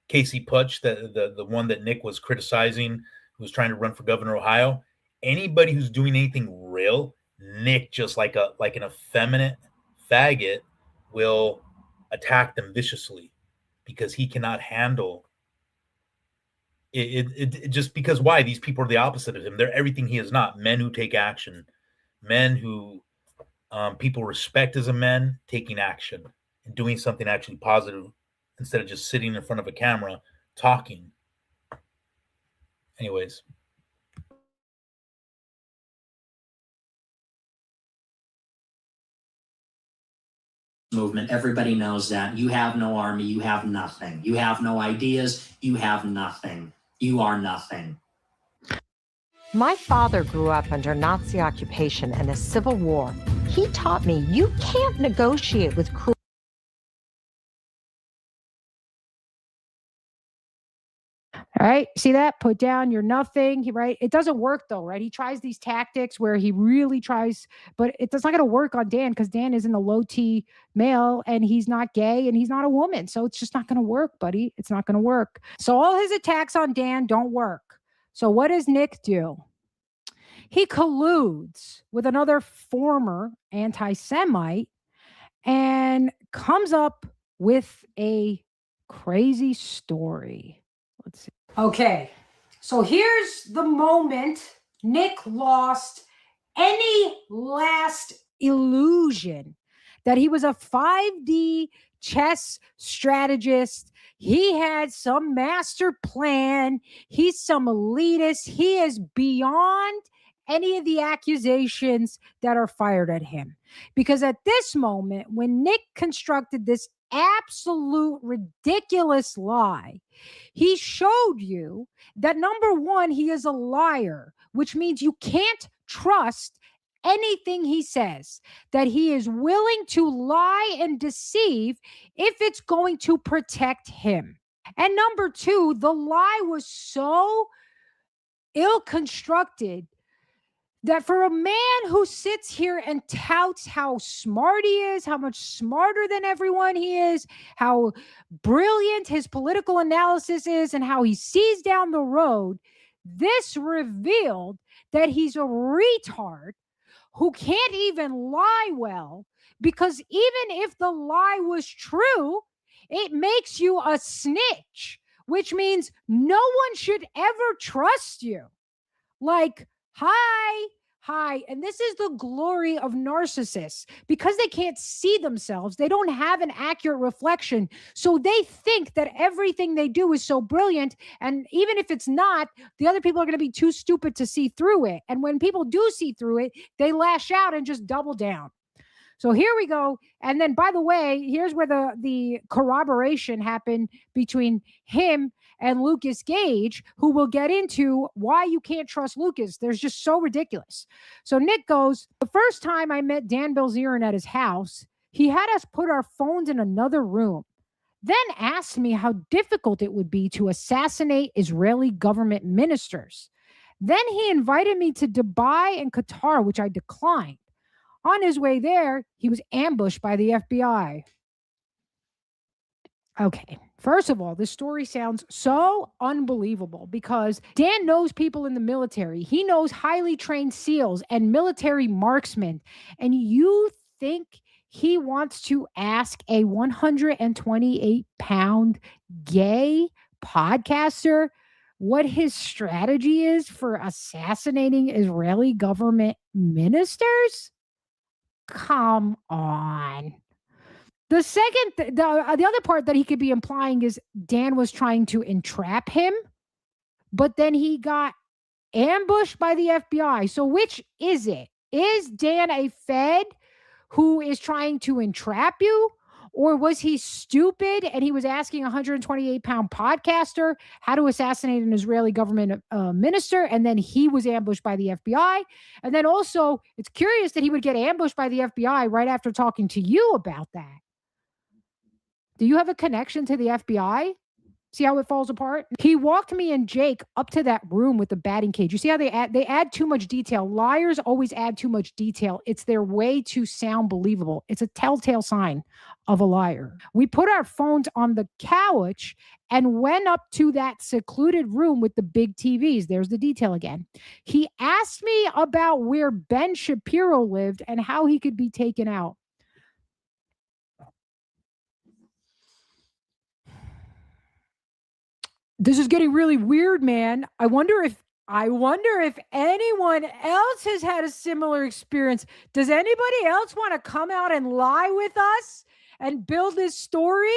Casey Putsch, the one that Nick was criticizing, who was trying to run for governor of Ohio. Anybody who's doing anything real, Nick, just like an effeminate faggot, will attack them viciously because he cannot handle it. Just because why? These people are the opposite of him. They're everything he is not. Men who take action, men who people respect as a men, taking action and doing something actually positive instead of just sitting in front of a camera talking. Anyways. Movement. Everybody knows that. You have no army. You have nothing. You have no ideas. You have nothing. You are nothing. My father grew up under Nazi occupation and a civil war. He taught me you can't negotiate with cruel. All right. See that? Put down your nothing. Right. It doesn't work though, right? He tries these tactics where he really tries, but it's not going to work on Dan because Dan isn't a low T male and he's not gay and he's not a woman. So it's just not going to work, buddy. It's not going to work. So all his attacks on Dan don't work. So what does Nick do? He colludes with another former anti-Semite and comes up with a crazy story. Let's see. Okay, so here's the moment Nick lost any last illusion that he was a 5D chess strategist. He had some master plan. He's some elitist. He is beyond any of the accusations that are fired at him. Because at this moment, when Nick constructed this absolute ridiculous lie, he showed you that number one, he is a liar, which means you can't trust anything he says, that he is willing to lie and deceive if it's going to protect him. And number two, the lie was so ill-constructed that for a man who sits here and touts how smart he is, how much smarter than everyone he is, how brilliant his political analysis is, and how he sees down the road, this revealed that he's a retard who can't even lie well, because even if the lie was true, it makes you a snitch, which means no one should ever trust you. Like, hi. And this is the glory of narcissists. Because they can't see themselves, they don't have an accurate reflection. So they think that everything they do is so brilliant. And even if it's not, the other people are going to be too stupid to see through it. And when people do see through it, they lash out and just double down. So here we go. And then, by the way, here's where the corroboration happened between him and Lucas Gage, who will get into why you can't trust Lucas. They're just so ridiculous. So Nick goes, the first time I met Dan Bilzerian at his house, he had us put our phones in another room, then asked me how difficult it would be to assassinate Israeli government ministers. Then he invited me to Dubai and Qatar, which I declined. On his way there, he was ambushed by the FBI. Okay, First of all, this story sounds so unbelievable because Dan knows people in the military. He knows highly trained SEALs and military marksmen. And you think he wants to ask a 128-pound gay podcaster what his strategy is for assassinating Israeli government ministers? Come on. The second, the other part that he could be implying is Dan was trying to entrap him, but then he got ambushed by the FBI. So which is it? Is Dan a Fed who is trying to entrap you? Or was he stupid and he was asking a 128-pound podcaster how to assassinate an Israeli government minister, and then he was ambushed by the FBI? And then also, it's curious that he would get ambushed by the FBI right after talking to you about that. Do you have a connection to the FBI? See how it falls apart? He walked me and Jake up to that room with the batting cage. You see how they add too much detail. Liars always add too much detail. It's their way to sound believable. It's a telltale sign of a liar. We put our phones on the couch and went up to that secluded room with the big TVs. There's the detail again. He asked me about where Ben Shapiro lived and how he could be taken out. This is getting really weird, man. I wonder if anyone else has had a similar experience. Does anybody else want to come out and lie with us and build this story?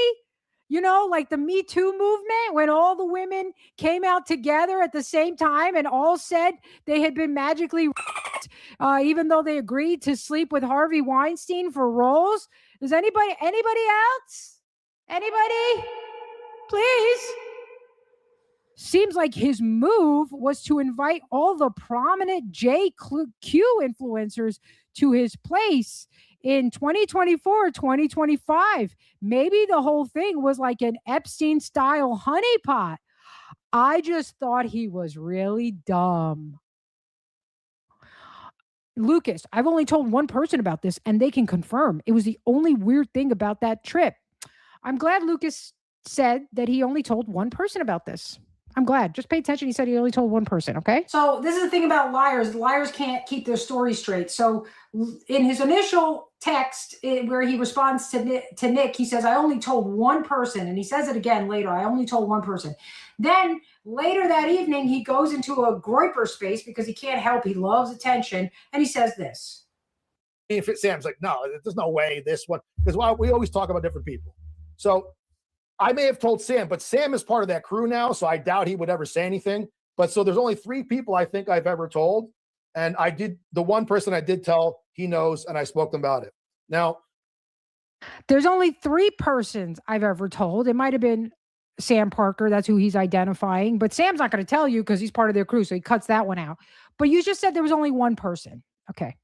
You know, like the Me Too movement, when all the women came out together at the same time and all said they had been magically even though they agreed to sleep with Harvey Weinstein for roles. Does anybody else? Anybody? Please. Seems like his move was to invite all the prominent JQ influencers to his place in 2024, 2025. Maybe the whole thing was like an Epstein-style honeypot. I just thought he was really dumb. Lucas, I've only told one person about this, and they can confirm. It was the only weird thing about that trip. I'm glad Lucas said that he only told one person about this. I'm glad. Just pay attention. He said he only told one person, okay? So this is the thing about liars. Liars can't keep their story straight. So in his initial text where he responds to Nick, he says, I only told one person. And he says it again later. I only told one person. Then later that evening, he goes into a Groiper space because he can't help. He loves attention. And he says this. If Sam's like, no, there's no way this one, because we always talk about different people. So I may have told Sam, but Sam is part of that crew now, so I doubt he would ever say anything. But so there's only 3 people I think I've ever told. And the one person I did tell, he knows, and I spoke to him about it. Now, there's only 3 persons I've ever told. It might have been Sam Parker. That's who he's identifying. But Sam's not going to tell you because he's part of their crew, so he cuts that one out. But you just said there was only one person. Okay,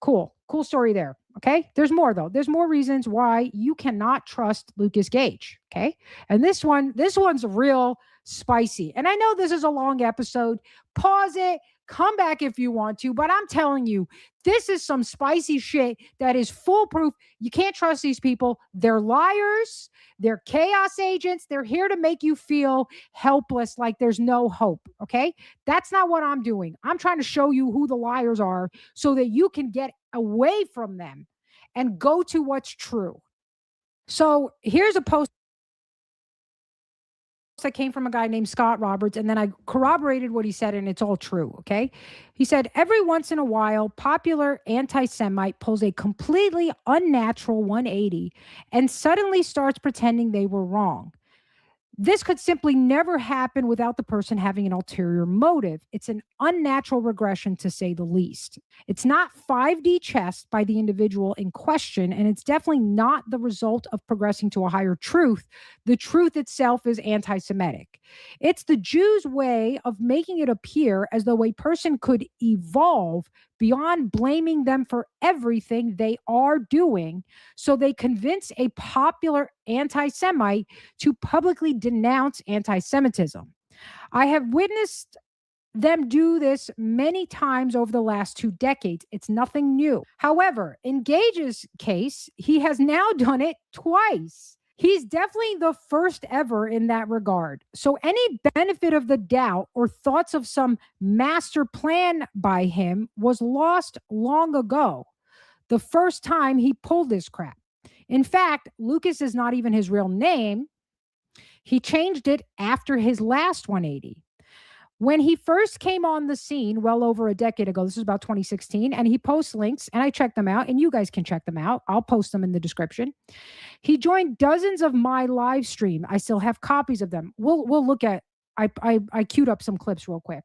cool story there. Okay, there's more though. There's more reasons why you cannot trust Lucas Gage. Okay, and this one's real spicy. And I know this is a long episode. Pause it. Come back if you want to, but I'm telling you, this is some spicy shit that is foolproof. You can't trust these people. They're liars. They're chaos agents. They're here to make you feel helpless, like there's no hope. Okay, that's not what I'm doing. I'm trying to show you who the liars are so that you can get away from them and go to what's true. So here's a post that came from a guy named Scott Roberts, and then I corroborated what he said, and it's all true, okay? He said, every once in a while, popular anti-Semite pulls a completely unnatural 180 and suddenly starts pretending they were wrong. This could simply never happen without the person having an ulterior motive. It's an unnatural regression, to say the least. It's not 5D chess by the individual in question, and it's definitely not the result of progressing to a higher truth. The truth itself is anti-Semitic. It's the Jews' way of making it appear as though a person could evolve beyond blaming them for everything they are doing, so they convince a popular anti-Semite to publicly denounce anti-Semitism. I have witnessed them do this many times over the last 2 decades. It's nothing new. However, in Gage's case, he has now done it twice. He's definitely the first ever in that regard. So any benefit of the doubt or thoughts of some master plan by him was lost long ago. The first time he pulled this crap. In fact, Lucas is not even his real name. He changed it after his last 180. When he first came on the scene well over a decade ago, this was about 2016, and he posts links, and I checked them out, and you guys can check them out. I'll post them in the description. He joined dozens of my live stream. I still have copies of them. We'll look at. I queued up some clips real quick.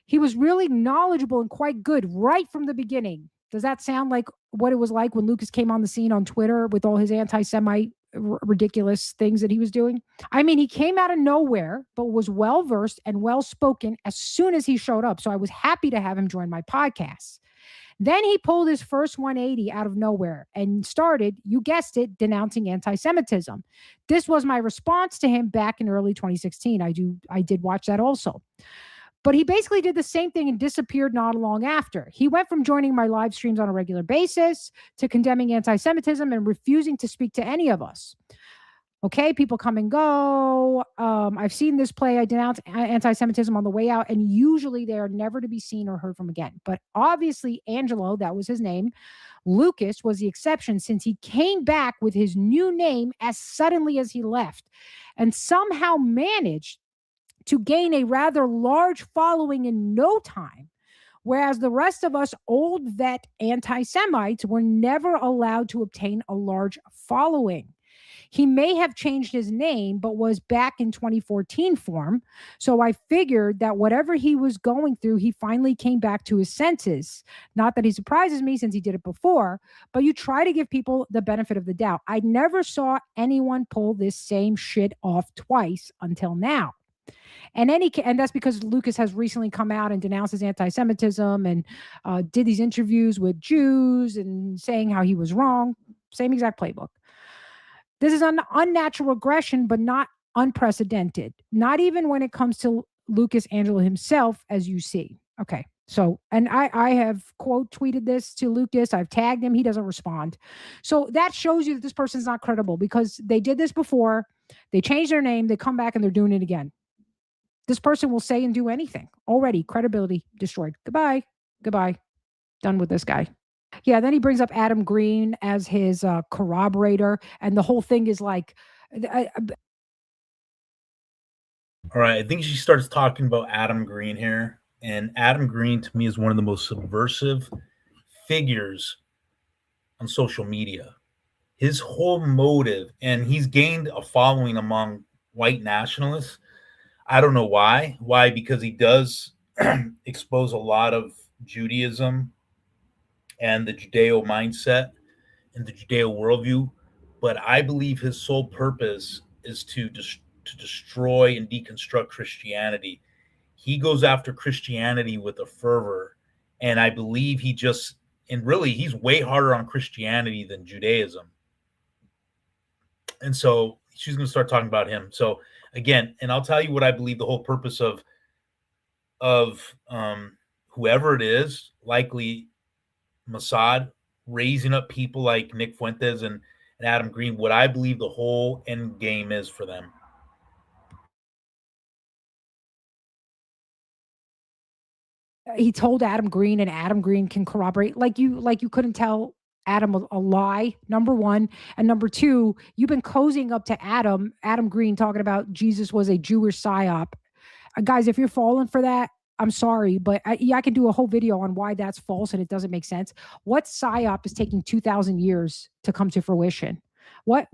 He was really knowledgeable and quite good right from the beginning. Does that sound like what it was like when Lucas came on the scene on Twitter with all his anti-Semite ridiculous things that he was doing? I mean, he came out of nowhere, but was well-versed and well-spoken as soon as he showed up. So I was happy to have him join my podcast. Then he pulled his first 180 out of nowhere and started, you guessed it, denouncing anti-Semitism. This was my response to him back in early 2016. I did watch that also. But he basically did the same thing and disappeared not long after. He went from joining my live streams on a regular basis to condemning anti-Semitism and refusing to speak to any of us. Okay, people come and go. I've seen this play. I denounce anti-Semitism on the way out, and usually they are never to be seen or heard from again. But obviously, Angelo, that was his name, Lucas was the exception, since he came back with his new name as suddenly as he left and somehow managed to gain a rather large following in no time, whereas the rest of us old vet anti-Semites were never allowed to obtain a large following. He may have changed his name, but was back in 2014 form. So I figured that whatever he was going through, he finally came back to his senses. Not that he surprises me since he did it before, but you try to give people the benefit of the doubt. I never saw anyone pull this same shit off twice until now. And that's because Lucas has recently come out and denounced his anti-Semitism and did these interviews with Jews and saying how he was wrong. Same exact playbook. This is an unnatural aggression, but not unprecedented. Not even when it comes to Lucas Angelo himself, as you see. Okay. So, and I have quote tweeted this to Lucas. I've tagged him. He doesn't respond. So that shows you that this person's not credible because they did this before. They changed their name. They come back and they're doing it again. This person will say and do anything. Already, credibility destroyed. Goodbye. Done with this guy. Yeah, then he brings up Adam Green as his corroborator, and the whole thing is like... All right, I think she starts talking about Adam Green here, and Adam Green, to me, is one of the most subversive figures on social media. His whole motive, and he's gained a following among white nationalists. I don't know why. Why? Because he does expose a lot of Judaism and the Judeo mindset and the Judeo worldview. But I believe his sole purpose is to destroy and deconstruct Christianity. He goes after Christianity with a fervor. And I believe he's way harder on Christianity than Judaism. And so she's going to start talking about him. So again, and I'll tell you what I believe the whole purpose of whoever it is, likely Mossad, raising up people like Nick Fuentes and Adam Green, what I believe the whole end game is for them. He told Adam Green, and Adam Green can corroborate. Like you couldn't tell Adam a lie, number one. And number two, you've been cozying up to Adam Green, talking about Jesus was a Jewish psyop. Guys, if you're falling for that, I'm sorry, but I can do a whole video on why that's false and it doesn't make sense. What psyop is taking 2,000 years to come to fruition? What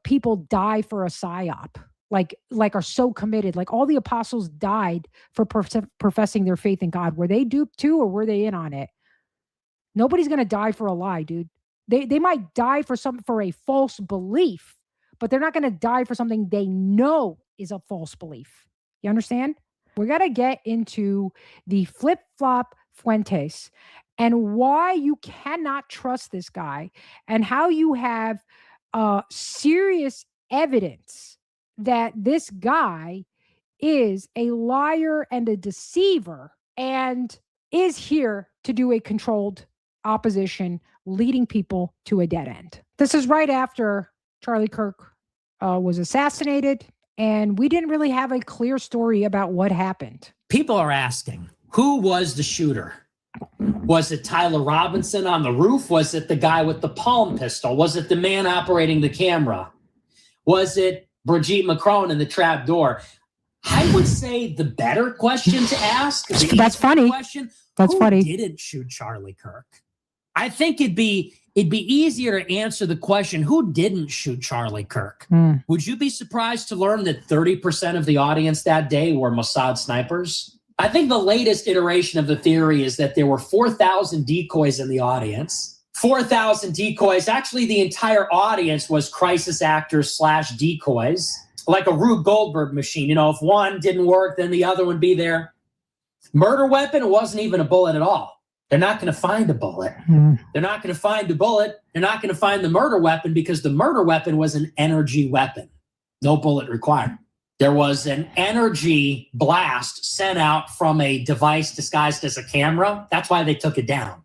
people die for a psyop? Like are so committed. Like all the apostles died for professing their faith in God. Were they duped too, or were they in on it? Nobody's going to die for a lie, dude. They might die for a false belief, but they're not going to die for something they know is a false belief. You understand? We're going to get into the flip-flop Fuentes and why you cannot trust this guy and how you have serious evidence that this guy is a liar and a deceiver and is here to do a controlled opposition, leading people to a dead end. This is right after Charlie Kirk was assassinated, and we didn't really have a clear story about what happened. People are asking, who was the shooter? Was it Tyler Robinson on the roof? Was it the guy with the palm pistol? Was it the man operating the camera? Was it Brigitte Macron in the trap door? I would say the better question to ask. That's funny. That's funny. Who didn't shoot Charlie Kirk? I think it'd be easier to answer the question, who didn't shoot Charlie Kirk? Would you be surprised to learn that 30% of the audience that day were Mossad snipers? I think the latest iteration of the theory is that there were 4,000 decoys in the audience. 4,000 decoys. Actually, the entire audience was crisis actors / decoys, like a Rube Goldberg machine. You know, if one didn't work, then the other would be there. Murder weapon, it wasn't even a bullet at all. They're not going to find a bullet. They're not going to find a bullet. They're not going to find the murder weapon because the murder weapon was an energy weapon. No bullet required. There was an energy blast sent out from a device disguised as a camera. That's why they took it down.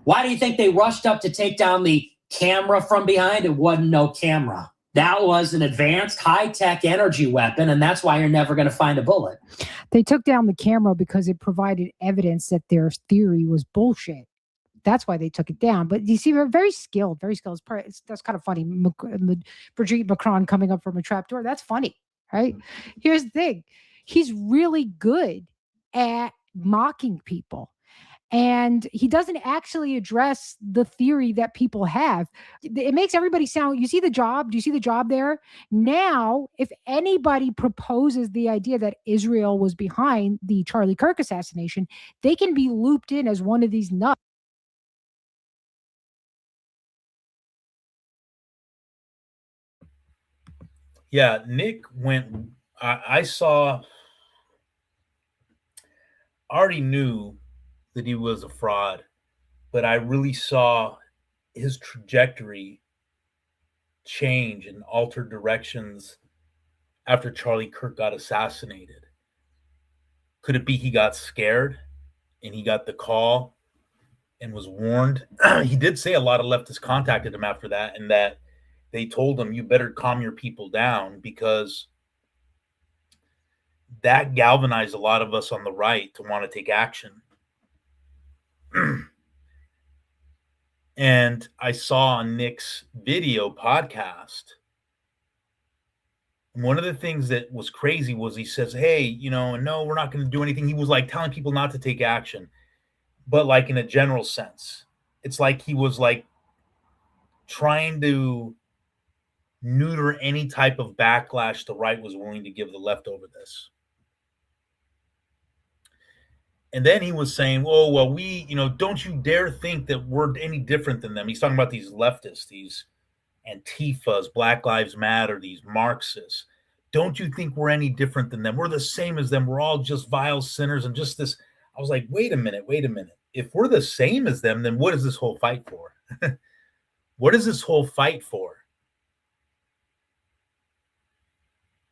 Why do you think they rushed up to take down the camera from behind? It wasn't no camera. That was an advanced high-tech energy weapon, and that's why you're never going to find a bullet. They took down the camera because it provided evidence that their theory was bullshit. That's why they took it down. But you see, they're very skilled, very skilled. That's kind of funny. Brigitte Macron coming up from a trapdoor. That's funny, right? Here's the thing. He's really good at mocking people. And he doesn't actually address the theory that people have. It makes everybody sound, you see the job? Do you see the job there? Now, if anybody proposes the idea that Israel was behind the Charlie Kirk assassination, they can be looped in as one of these nuts. Yeah, Nick went, I already knew that he was a fraud, but I really saw his trajectory change and alter directions after Charlie Kirk got assassinated. Could it be he got scared and he got the call and was warned? He did say a lot of leftists contacted him after that, and that they told him, you better calm your people down, because that galvanized a lot of us on the right to want to take action. And I saw on Nick's video podcast, one of the things that was crazy was he says, hey, no, we're not going to do anything. He was like telling people not to take action, but like in a general sense. It's like he was like trying to neuter any type of backlash the right was willing to give the left over this. And then he was saying, oh, well, we, don't you dare think that we're any different than them. He's talking about these leftists, these Antifas, Black Lives Matter, these Marxists. Don't you think we're any different than them? We're the same as them. We're all just vile sinners and just this. I was like, wait a minute. If we're the same as them, then what is this whole fight for? What is this whole fight for?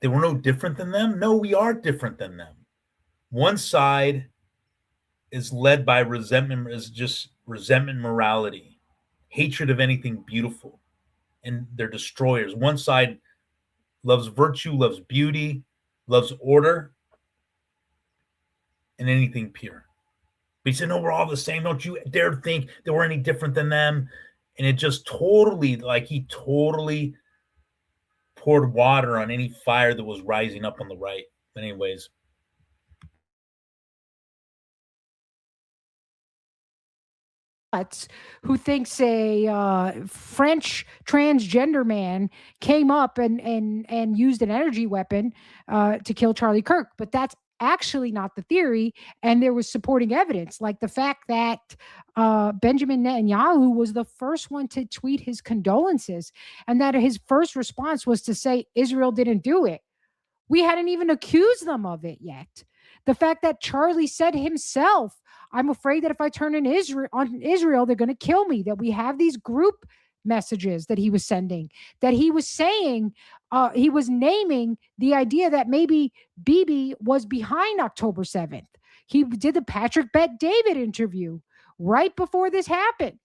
That we're no different than them? No, we are different than them. One side is led by resentment, is just resentment morality, hatred of anything beautiful, and they're destroyers. One side loves virtue, loves beauty, loves order, and anything pure. But he said, no, we're all the same. Don't you dare think that we're any different than them. And it just totally, like, he totally poured water on any fire that was rising up on the right. But anyways, who thinks a French transgender man came up and used an energy weapon to kill Charlie Kirk. But that's actually not the theory. And there was supporting evidence, like the fact that Benjamin Netanyahu was the first one to tweet his condolences, and that his first response was to say Israel didn't do it. We hadn't even accused them of it yet. The fact that Charlie said himself, I'm afraid that if I turn on Israel, they're going to kill me. That we have these group messages that he was sending, that he was saying, he was naming the idea that maybe Bibi was behind October 7th. He did the Patrick Bet-David interview right before this happened.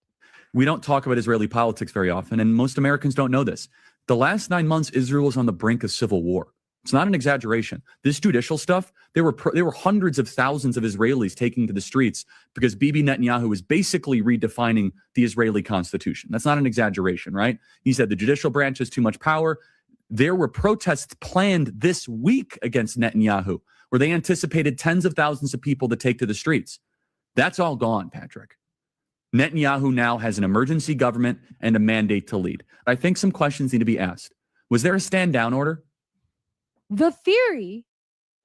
We don't talk about Israeli politics very often, and most Americans don't know this. The last 9 months, Israel was on the brink of civil war. It's not an exaggeration. This judicial stuff, there were hundreds of thousands of Israelis taking to the streets because Bibi Netanyahu is basically redefining the Israeli constitution. That's not an exaggeration, right? He said the judicial branch has too much power. There were protests planned this week against Netanyahu, where they anticipated tens of thousands of people to take to the streets. That's all gone, Patrick. Netanyahu now has an emergency government and a mandate to lead. I think some questions need to be asked. Was there a stand down order? The theory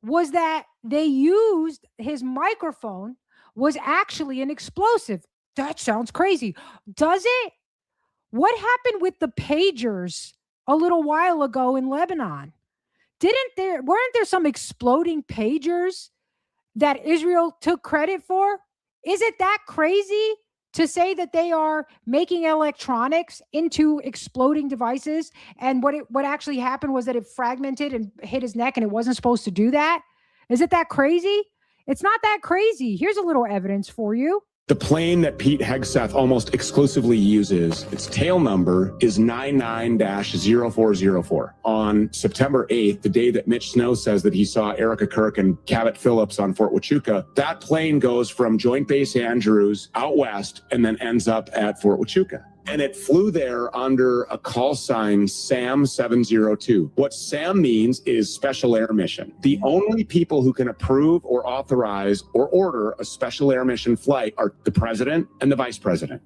was that they used his microphone was actually an explosive. That sounds crazy. Does it? What happened with the pagers a little while ago in Lebanon? Weren't there some exploding pagers that Israel took credit for? Is it that crazy to say that they are making electronics into exploding devices? And what actually happened was that it fragmented and hit his neck, and it wasn't supposed to do that? Is it that crazy? It's not that crazy. Here's a little evidence for you. The plane that Pete Hegseth almost exclusively uses, its tail number is 99-0404. On September 8th, the day that Mitch Snow says that he saw Erica Kirk and Cabot Phillips on Fort Huachuca, that plane goes from Joint Base Andrews out west and then ends up at Fort Huachuca. And it flew there under a call sign SAM 702. What SAM means is Special Air Mission. The only people who can approve or authorize or order a Special Air Mission flight are the president and the vice president.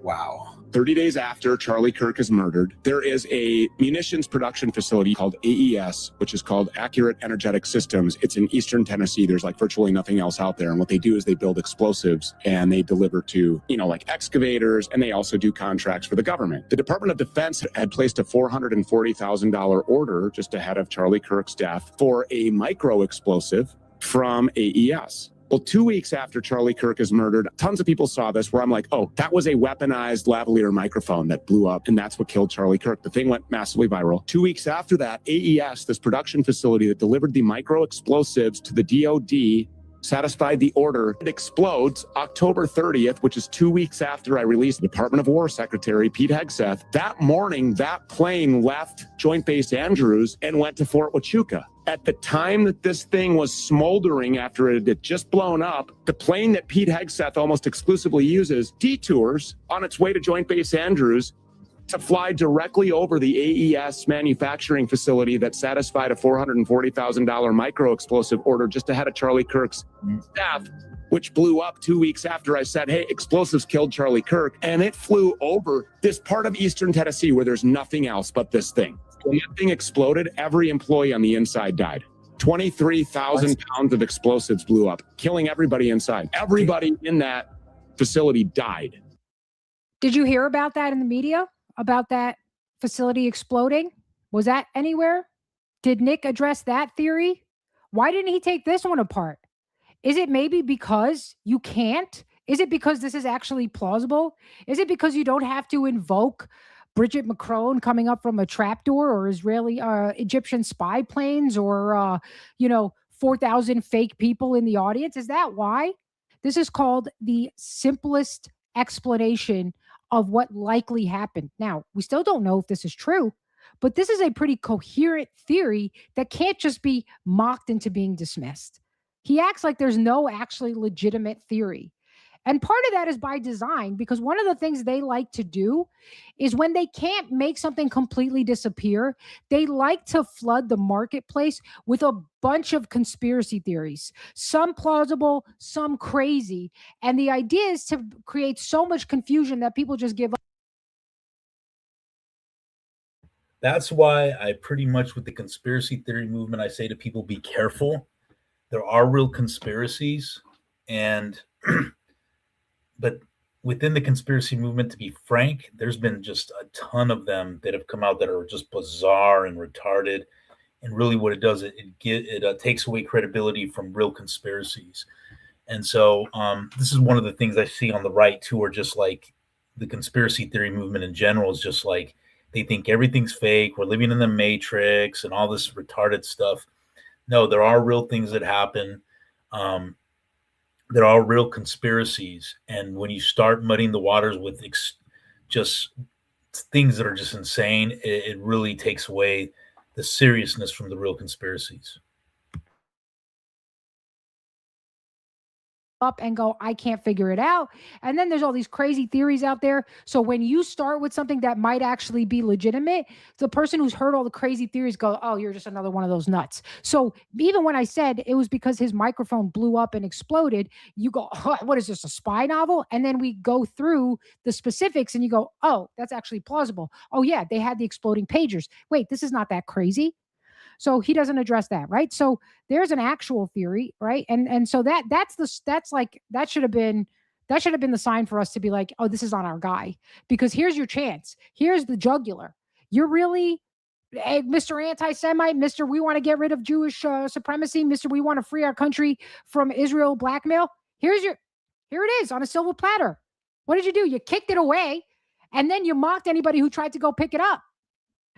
Wow. 30 days after Charlie Kirk is murdered, there is a munitions production facility called AES, which is called Accurate Energetic Systems. It's in Eastern Tennessee. There's like virtually nothing else out there. And what they do is they build explosives and they deliver to, like excavators, and they also do contracts for the government. The Department of Defense had placed a $440,000 order just ahead of Charlie Kirk's death for a micro explosive from AES. Well, 2 weeks after Charlie Kirk is murdered, tons of people saw this where I'm like, oh, that was a weaponized lavalier microphone that blew up, and that's what killed Charlie Kirk. The thing went massively viral. 2 weeks after that, AES, this production facility that delivered the micro explosives to the DOD, satisfied the order. It explodes October 30th, which is 2 weeks after I released the Department of War Secretary Pete Hegseth. That morning, that plane left Joint Base Andrews and went to Fort Huachuca. At the time that this thing was smoldering after it had just blown up, the plane that Pete Hegseth almost exclusively uses detours on its way to Joint Base Andrews to fly directly over the AES manufacturing facility that satisfied a $440,000 micro explosive order just ahead of Charlie Kirk's death, which blew up 2 weeks after I said, hey, explosives killed Charlie Kirk. And it flew over this part of Eastern Tennessee where there's nothing else but this thing. When that thing exploded, every employee on the inside died. 23,000 pounds of explosives blew up, killing everybody inside. Everybody in that facility died. Did you hear about that in the media? About that facility exploding? Was that anywhere? Did Nick address that theory? Why didn't he take this one apart? Is it maybe because you can't? Is it because this is actually plausible? Is it because you don't have to invoke Bridget Macron coming up from a trapdoor, or Israeli Egyptian spy planes, or 4,000 fake people in the audience? Is that why? This is called the simplest explanation of what likely happened. Now, we still don't know if this is true, but this is a pretty coherent theory that can't just be mocked into being dismissed. He acts like there's no actually legitimate theory. And part of that is by design, because one of the things they like to do is when they can't make something completely disappear, they like to flood the marketplace with a bunch of conspiracy theories, some plausible, some crazy. And the idea is to create so much confusion that people just give up. That's why I pretty much, with the conspiracy theory movement, I say to people, be careful. There are real conspiracies, and but within the conspiracy movement, to be frank, there's been just a ton of them that have come out that are just bizarre and retarded. And really what it does, it takes away credibility from real conspiracies. And so this is one of the things I see on the right too, are just like the conspiracy theory movement in general is just like, they think everything's fake. We're living in the Matrix and all this retarded stuff. No, there are real things that happen. There are real conspiracies. And when you start muddying the waters with just things that are just insane. It really takes away the seriousness from the real conspiracies. Up and go, I can't figure it out. And then there's all these crazy theories out there. So when you start with something that might actually be legitimate, the person who's heard all the crazy theories go, oh, you're just another one of those nuts. So even when I said it was because his microphone blew up and exploded, you go, oh, what is this, a spy novel? And then we go through the specifics and you go, oh, that's actually plausible. Oh yeah, they had the exploding pagers. Wait, this is not that crazy. So he doesn't address that, right? So there's an actual theory, right? And so that should have been the sign for us to be like, oh, this is on our guy, because here's your chance. Here's the jugular. You're really, hey, Mr. Anti-Semite, Mr. We want to get rid of Jewish supremacy, Mr. We want to free our country from Israel blackmail. Here it is on a silver platter. What did you do? You kicked it away, and then you mocked anybody who tried to go pick it up.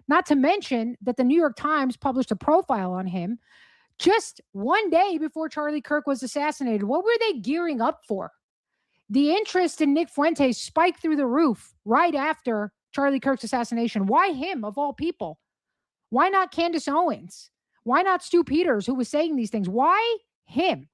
Not to mention that the New York Times published a profile on him just one day before Charlie Kirk was assassinated. What were they gearing up for? The interest in Nick Fuentes spiked through the roof right after Charlie Kirk's assassination. Why him, of all people? Why not Candace Owens? Why not Stu Peters, who was saying these things? Why him?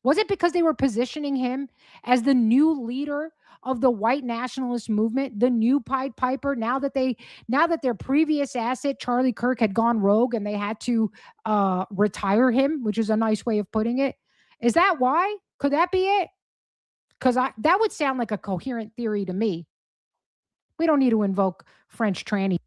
Was it because they were positioning him as the new leader of the white nationalist movement, the new Pied Piper, now that their previous asset, Charlie Kirk, had gone rogue and they had to retire him, which is a nice way of putting it? Is that why? Could that be it? Because that would sound like a coherent theory to me. We don't need to invoke French tranny.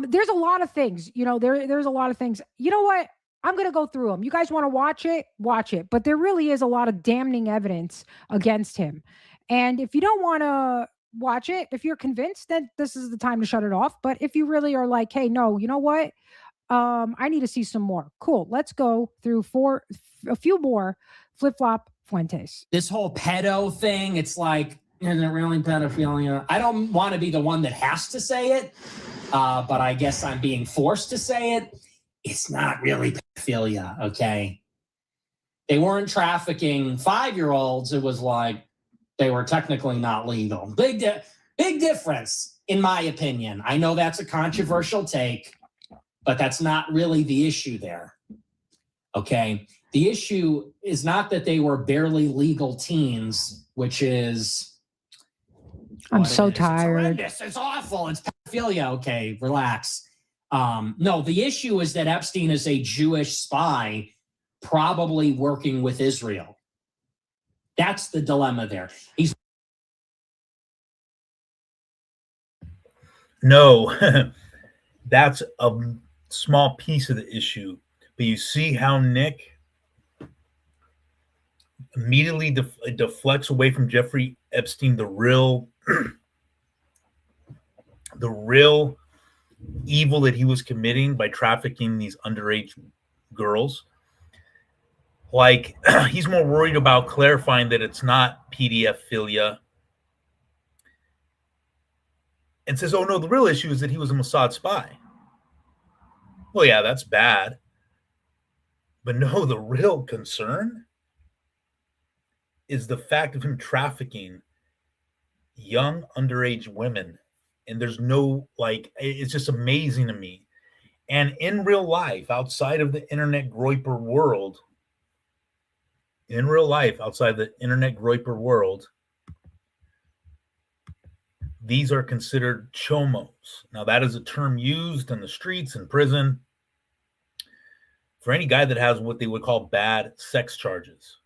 There's a lot of things, there's a lot of things. You know what? I'm going to go through them. You guys want to watch it? Watch it. But there really is a lot of damning evidence against him. And if you don't want to watch it, if you're convinced, then this is the time to shut it off. But if you really are like, hey, no, you know what? I need to see some more. Cool. Let's go through a few more Flip-Flop Fuentes. This whole pedo thing, it's like, is it really pedophilia? I don't want to be the one that has to say it, but I guess I'm being forced to say it. It's not really pedophilia, okay? They weren't trafficking 5-year-olds. It was like they were technically not legal. Big difference, in my opinion. I know that's a controversial take, but that's not really the issue there, okay? The issue is not that they were barely legal teens, which is... I'm so tired. It's awful. It's pedophilia. Okay, relax. No, the issue is that Epstein is a Jewish spy, probably working with Israel. That's the dilemma there. No, that's a small piece of the issue. But you see how Nick immediately deflects away from Jeffrey Epstein, the real evil that he was committing by trafficking these underage girls. Like, he's more worried about clarifying that it's not pedophilia, and says, oh no, the real issue is that he was a Mossad spy. Well, yeah, that's bad. But no, the real concern is the fact of him trafficking young underage women. And there's no, like, it's just amazing to me. And in real life, outside of the internet groyper world, these are considered chomos. Now, that is a term used in the streets and prison for any guy that has what they would call bad sex charges.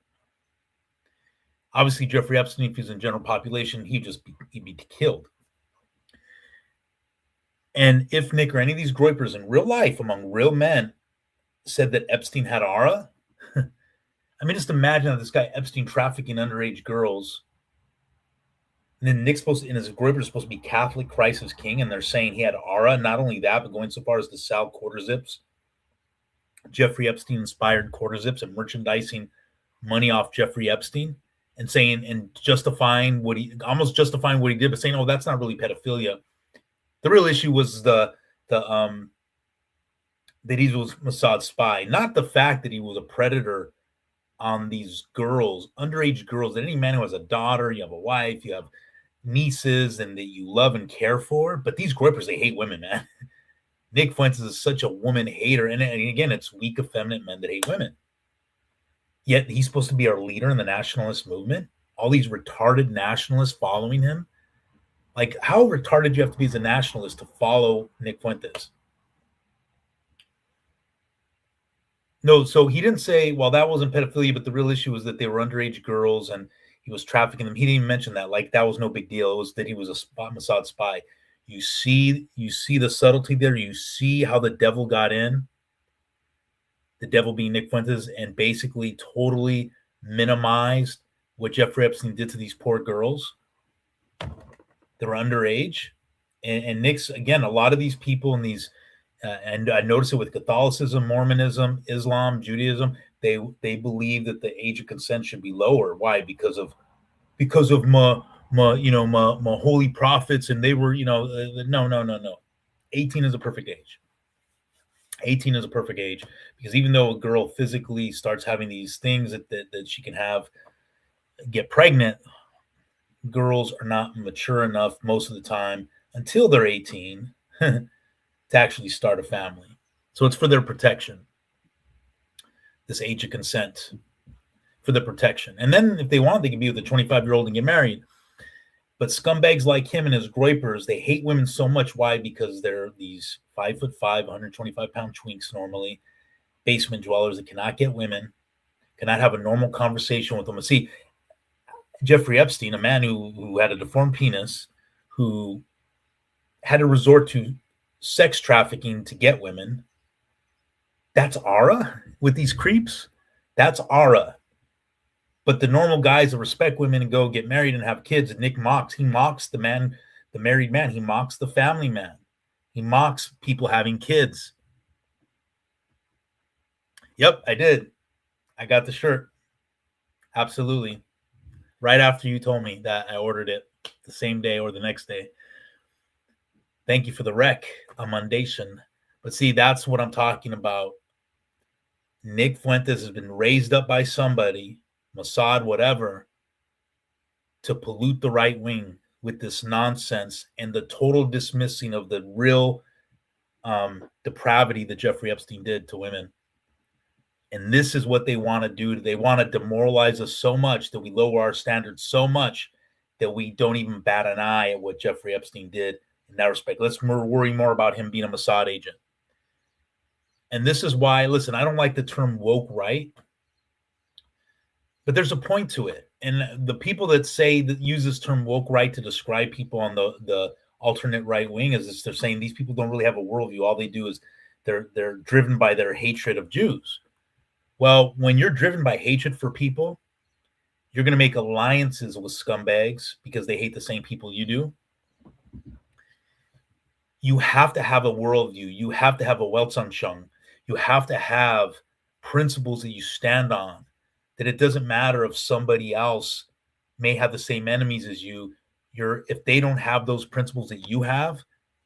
Obviously, Jeffrey Epstein, if he's in general population, he'd be killed. And if Nick or any of these groypers in real life, among real men, said that Epstein had aura, I mean, just imagine that this guy Epstein trafficking underage girls, and then Nick's and his groypers supposed to be Catholic, Christ is king, and they're saying he had aura. Not only that, but going so far as to sell quarter zips, Jeffrey Epstein inspired quarter zips and merchandising money off Jeffrey Epstein, and saying and justifying what he did, but saying, oh, that's not really pedophilia. The real issue was that he was Mossad spy, not the fact that he was a predator on these girls, underage girls. That any man who has a daughter, you have a wife, you have nieces and that you love and care for. But these groypers, they hate women, man. Nick Fuentes is such a woman hater. And again, it's weak, effeminate men that hate women. Yet he's supposed to be our leader in the nationalist movement. All these retarded nationalists following him. Like, how retarded do you have to be as a nationalist to follow Nick Fuentes? No, so he didn't say, well, that wasn't pedophilia, but the real issue was that they were underage girls and he was trafficking them. He didn't even mention that. Like, that was no big deal. It was that he was a Mossad spy. You see the subtlety there. You see how the devil got in. The devil being Nick Fuentes, and basically totally minimized what Jeffrey Epstein did to these poor girls. They were underage. And Nick's, again, a lot of these people in these, and I notice it with Catholicism, Mormonism, Islam, Judaism, they believe that the age of consent should be lower. Why? Because of my holy prophets, and they were, no. 18 is a perfect age. 18 is a perfect age, because even though a girl physically starts having these things that she can get pregnant, girls are not mature enough most of the time until they're 18 to actually start a family. So it's for their protection, this age of consent, for the protection. And then if they want, they can be with a 25-year-old and get married. But scumbags like him and his groypers, they hate women so much. Why? Because they're these 5'5", 125-pound twinks normally, basement dwellers that cannot get women, cannot have a normal conversation with them. And see, Jeffrey Epstein, a man who had a deformed penis, who had to resort to sex trafficking to get women, that's Ara with these creeps. That's Ara. But the normal guys that respect women and go get married and have kids, and Nick mocks. He mocks the man, the married man. He mocks the family man. He mocks people having kids. Yep, I did. I got the shirt. Absolutely. Right after you told me that, I ordered it the same day or the next day. Thank you for the rec, amundation. But see, that's what I'm talking about. Nick Fuentes has been raised up by somebody, Mossad, whatever, to pollute the right wing with this nonsense and the total dismissing of the real depravity that Jeffrey Epstein did to women. And this is what they want to do. They want to demoralize us so much that we lower our standards so much that we don't even bat an eye at what Jeffrey Epstein did in that respect. Let's worry more about him being a Mossad agent. And this is why, listen, I don't like the term woke right, but there's a point to it. And the people that use this term woke right to describe people on the alternate right wing is they're saying these people don't really have a worldview. All they do is they're driven by their hatred of Jews. Well, when you're driven by hatred for people, you're going to make alliances with scumbags because they hate the same people you do. You have to have a worldview. You have to have a Weltanschauung. You have to have principles that you stand on, that it doesn't matter if somebody else may have the same enemies as you. If they don't have those principles that you have,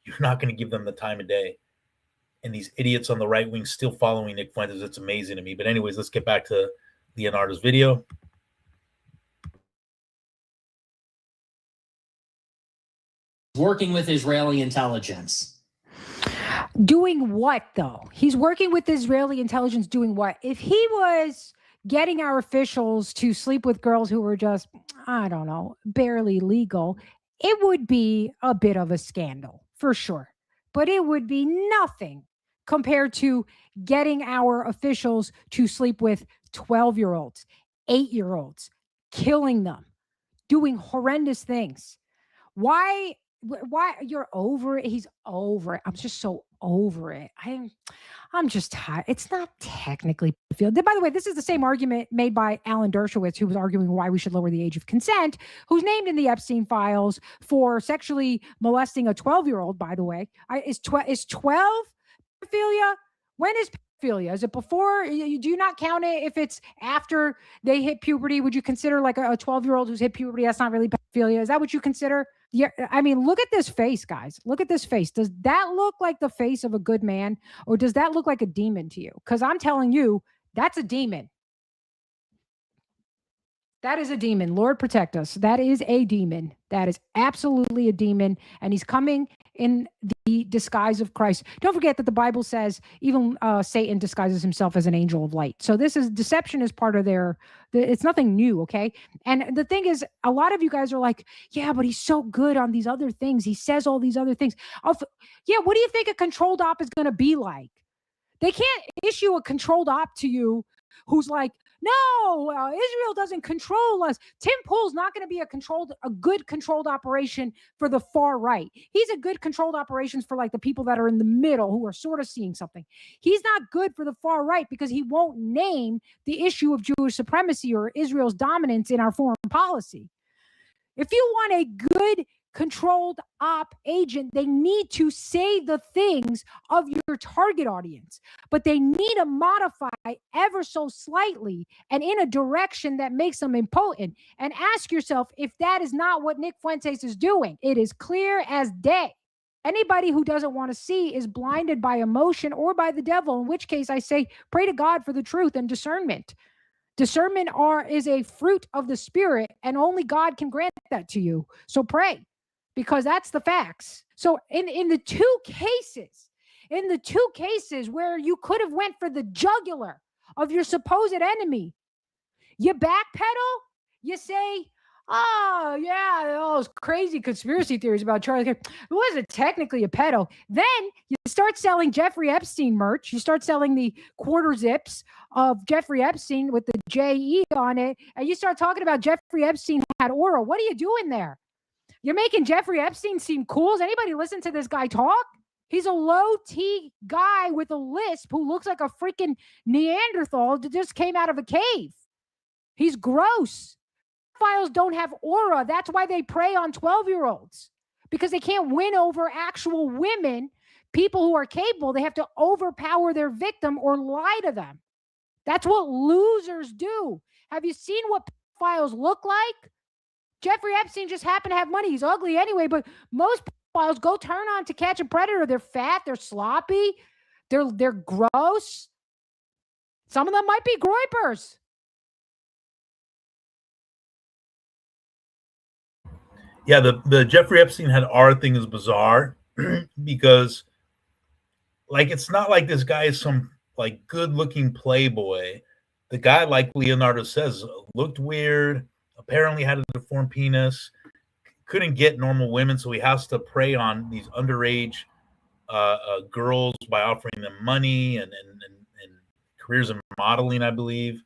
you're not going to give them the time of day. And these idiots on the right wing still following Nick Fuentes, it's amazing to me. But anyways, let's get back to Leonardo's video. Working with Israeli intelligence. Doing what, though? He's working with Israeli intelligence doing what? If he was getting our officials to sleep with girls who were just, I don't know, barely legal, it would be a bit of a scandal, for sure. But it would be nothing compared to getting our officials to sleep with 12-year-olds, 8-year-olds, killing them, doing horrendous things. Why you're over it? He's over it. I'm just so over it. I'm just tired. It's not technically pedophilia. By the way, this is the same argument made by Alan Dershowitz, who was arguing why we should lower the age of consent, who's named in the Epstein files for sexually molesting a 12-year-old, by the way. Is 12 pedophilia? When is pedophilia? Is it before? Do you not count it if it's after they hit puberty? Would you consider like a 12-year-old who's hit puberty? That's not really pedophilia. Is that what you consider? Yeah. I mean, look at this face, guys. Look at this face. Does that look like the face of a good man, or does that look like a demon to you? Because I'm telling you, that's a demon. That is a demon. Lord protect us. That is a demon. That is absolutely a demon. And he's coming in the disguise of Christ. Don't forget that the Bible says even Satan disguises himself as an angel of light. So this is deception is part of it's nothing new. Okay. And the thing is, a lot of you guys are like, yeah, but he's so good on these other things. He says all these other things. Yeah. What do you think a controlled op is going to be like? They can't issue a controlled op to you who's like, no, Israel doesn't control us. Tim Pool's not going to be a good controlled operation for the far right. He's a good controlled operations for like the people that are in the middle who are sort of seeing something. He's not good for the far right because he won't name the issue of Jewish supremacy or Israel's dominance in our foreign policy. If you want a good controlled op agent, they need to say the things of your target audience, but they need to modify ever so slightly and in a direction that makes them impotent. And ask yourself if that is not what Nick Fuentes is doing. It is clear as day. Anybody who doesn't want to see is blinded by emotion or by the devil, in which case I say, pray to God for the truth and discernment. Discernment is a fruit of the Spirit, and only God can grant that to you. So pray, because that's the facts. So in the two cases where you could have went for the jugular of your supposed enemy, you backpedal, you say, oh, yeah, all those crazy conspiracy theories about Charlie Kirk. It wasn't technically a pedo. Then you start selling Jeffrey Epstein merch. You start selling the quarter zips of Jeffrey Epstein with the J-E on it. And you start talking about Jeffrey Epstein had aura. What are you doing there? You're making Jeffrey Epstein seem cool. Does anybody listen to this guy talk? He's a low-T guy with a lisp who looks like a freaking Neanderthal that just came out of a cave. He's gross. Pedophiles don't have aura. That's why they prey on 12-year-olds, because they can't win over actual women, people who are capable. They have to overpower their victim or lie to them. That's what losers do. Have you seen what pedophiles look like? Jeffrey Epstein just happened to have money. He's ugly anyway, but most pedophiles go turn on To Catch a Predator. They're fat. They're sloppy. They're gross. Some of them might be groypers. Yeah, the Jeffrey Epstein had R thing is bizarre because, like, it's not like this guy is some like good-looking playboy. The guy, like Leonardo says, looked weird. Apparently had a deformed penis. Couldn't get normal women, so he has to prey on these underage girls by offering them money and careers in modeling, I believe.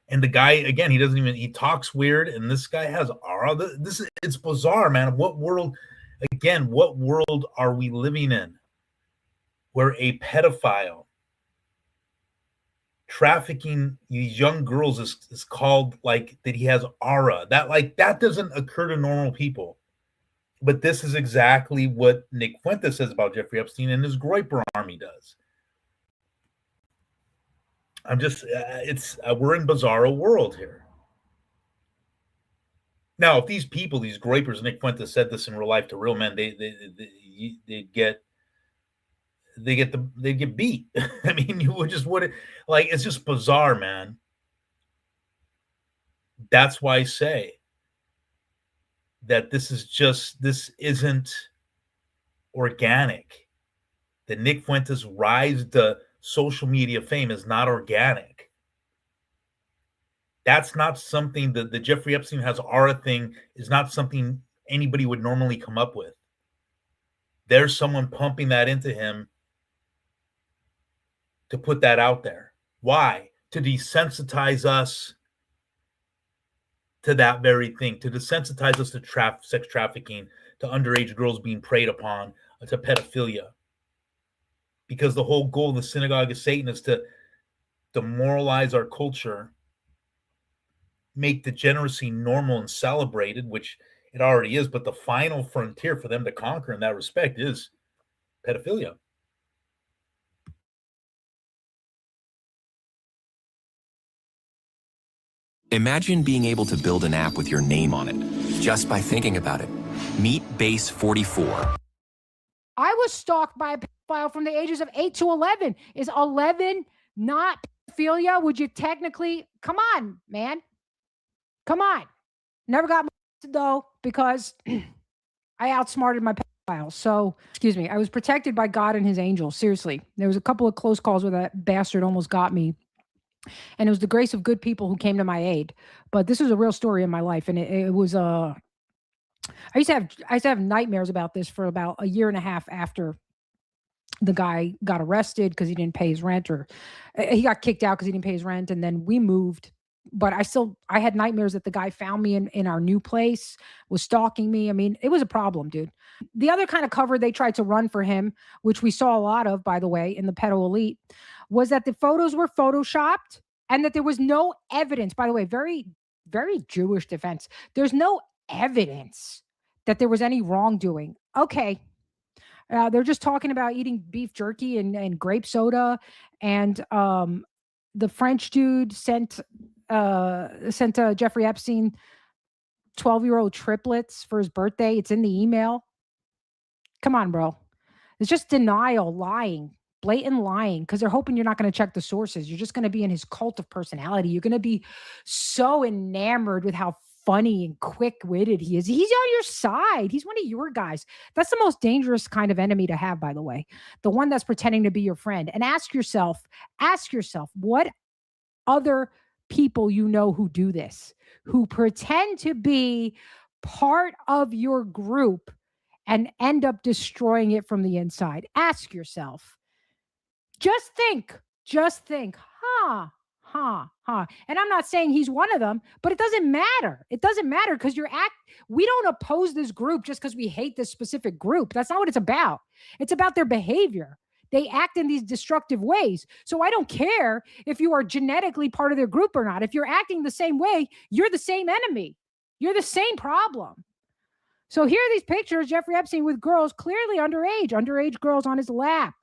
And the guy, again, he talks weird, and this guy has aura. It's bizarre, man. What world are we living in where a pedophile trafficking these young girls is called like that he has aura? That doesn't occur to normal people. But this is exactly what Nick Fuentes says about Jeffrey Epstein and his Groyper army does. I'm just, we're in bizarro world here. Now, if these people, these Groypers, Nick Fuentes said this in real life to real men, they get beat. I mean, it's just bizarre, man. That's why I say that this isn't organic. That Nick Fuentes' rise to social media fame is not organic. That's not something that the Jeffrey Epstein has aura thing is not something anybody would normally come up with. There's someone pumping that into him to put that out there. Why? To desensitize us to that very thing, to desensitize us to sex trafficking, to underage girls being preyed upon, to pedophilia. Because the whole goal of the synagogue of Satan is to demoralize our culture, make degeneracy normal and celebrated, which it already is, but the final frontier for them to conquer in that respect is pedophilia. Imagine being able to build an app with your name on it, just by thinking about it. Meet Base 44. I was stalked by a pedophile from the ages of 8 to 11. Is 11 not pedophilia? Would you technically, come on, man. Come on. Never got molested, though, because I outsmarted my pedophile. So, excuse me, I was protected by God and his angels. Seriously. There was a couple of close calls where that bastard almost got me. And it was the grace of good people who came to my aid. But this was a real story in my life. And it was I used to have nightmares about this for about a year and a half after the guy got arrested because he didn't pay his rent, or he got kicked out because he didn't pay his rent. And then we moved. But I had nightmares that the guy found me in our new place, was stalking me. I mean, it was a problem, dude. The other kind of cover they tried to run for him, which we saw a lot of, by the way, in the pedo elite, was that the photos were photoshopped and that there was no evidence. By the way, very, very Jewish defense. There's no evidence that there was any wrongdoing. Okay. They're just talking about eating beef jerky and grape soda. And the French dude sent Jeffrey Epstein 12-year-old triplets for his birthday. It's in the email. Come on, bro. It's just denial, lying, blatant lying, because they're hoping you're not going to check the sources. You're just going to be in his cult of personality. You're going to be so enamored with how funny and quick-witted he is. He's on your side. He's one of your guys. That's the most dangerous kind of enemy to have, by the way. The one that's pretending to be your friend. And ask yourself, what other people you know who do this, who pretend to be part of your group and end up destroying it from the inside. Ask yourself. Just think, And I'm not saying he's one of them, but it doesn't matter. It doesn't matter because we don't oppose this group just because we hate this specific group. That's not what it's about. It's about their behavior. They act in these destructive ways. So I don't care if you are genetically part of their group or not. If you're acting the same way, you're the same enemy. You're the same problem. So here are these pictures, Jeffrey Epstein with girls clearly underage girls on his lap.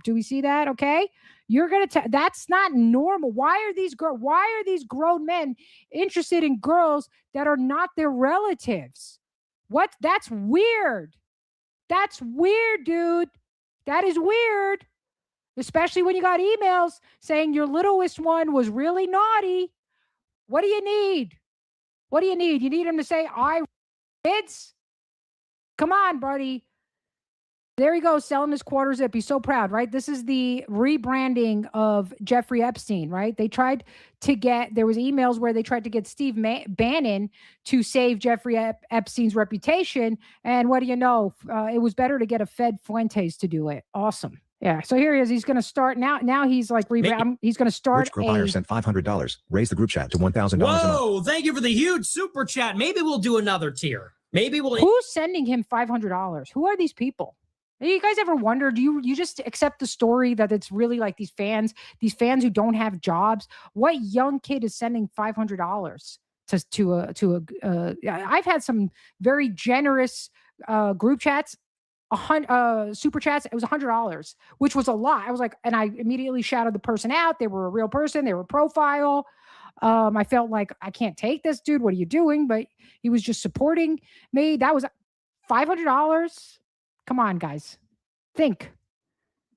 Do we see that? Okay. You're going to that's not normal. Why are these grown men interested in girls that are not their relatives? What? That's weird. That's weird, dude. That is weird, especially when you got emails saying your littlest one was really naughty. What do you need? You need him to say, kids? Come on, buddy. There he goes, selling his quarter zip. He's so proud, right? This is the rebranding of Jeffrey Epstein, right? There was emails where they tried to get Steve Bannon to save Jeffrey Epstein's reputation. And what do you know? It was better to get a Fed Fuentes to do it. Awesome. Yeah. So here he is. He's going to start now. He's like, he's going to start. Rich Buyer sent $500. Raise the group chat to $1,000. Whoa. Thank you for the huge super chat. Maybe we'll do another tier. Who's sending him $500? Who are these people? You guys ever wonder, do you just accept the story that it's really like these fans who don't have jobs? What young kid is sending $500 to I've had some very generous group chats, super chats. It was $100, which was a lot. I was like, and I immediately shouted the person out. They were a real person. They were a profile. I felt like I can't take this, dude. What are you doing? But he was just supporting me. That was $500. Come on, guys. Think.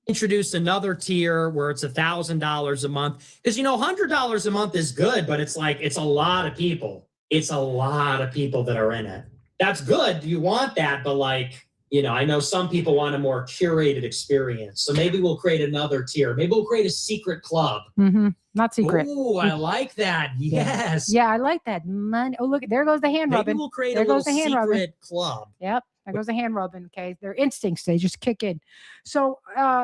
Introduce another tier where it's $1,000 a month. Because, $100 a month is good, but it's a lot of people. It's a lot of people that are in it. That's good. You want that, but I know some people want a more curated experience. So maybe we'll create another tier. Maybe we'll create a secret club. Mm-hmm. Not secret. Oh, I like that. Yes. Yeah, I like that. Oh, look, there goes the hand rubbing. Maybe we'll create a little secret club. Yep. There goes the hand rubbing. Okay. Their instincts, they just kick in. So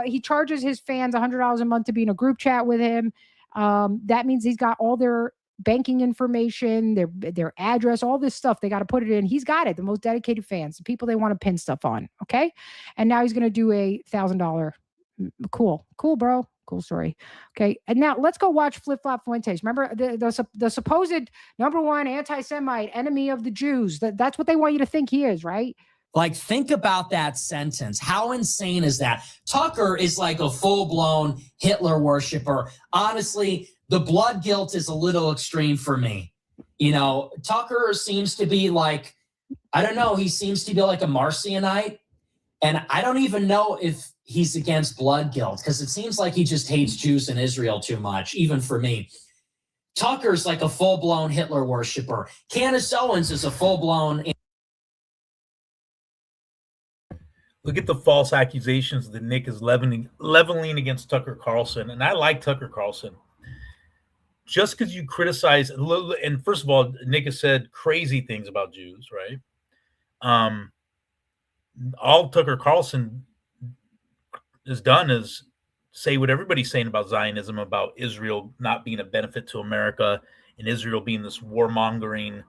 he charges his fans $100 a month to be in a group chat with him. That means he's got all their banking information, their address, all this stuff. They got to put it in. He's got it. The most dedicated fans, the people they want to pin stuff on. Okay. And now he's going to do a $1,000. Cool, bro. Cool story. Okay. And now let's go watch Flip Flop Fuentes. Remember the supposed number one anti-Semite enemy of the Jews. That's what they want you to think he is, right? Think about that sentence. How insane is that? Tucker is like a full-blown Hitler worshiper. Honestly, the blood guilt is a little extreme for me. Tucker seems to be he seems to be like a Marcionite. And I don't even know if he's against blood guilt because it seems like he just hates Jews in Israel too much, even for me. Tucker's like a full-blown Hitler worshiper. Candace Owens is a full-blown. Look at the false accusations that Nick is leveling against Tucker Carlson. And I like Tucker Carlson. Just because you criticize, and first of all, Nick has said crazy things about Jews, right? All Tucker Carlson has done is say what everybody's saying about Zionism, about Israel not being a benefit to America, and Israel being this warmongering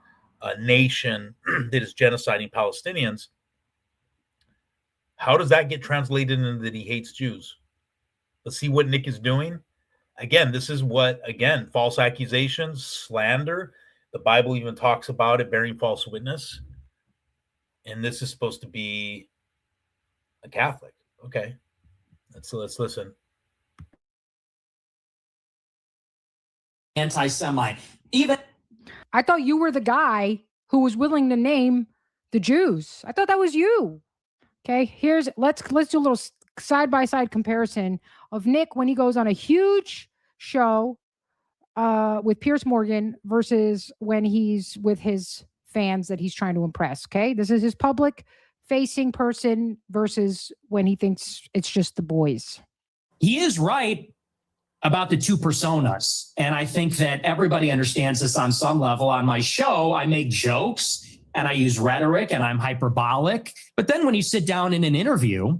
nation that is genociding Palestinians. How does that get translated into that he hates Jews? Let's see what Nick is doing. Again, this is what, false accusations, slander. The Bible even talks about it, bearing false witness. And this is supposed to be a Catholic. Okay. Let's listen. Anti-Semite. Even I thought you were the guy who was willing to name the Jews. I thought that was you. Okay, let's do a little side-by-side comparison of Nick when he goes on a huge show with Piers Morgan versus when he's with his fans that he's trying to impress. Okay, this is his public-facing person versus when he thinks it's just the boys. he is right about the two personas. And I think that everybody understands this on some level. On my show, I make jokes and I use rhetoric and I'm hyperbolic. But then when you sit down in an interview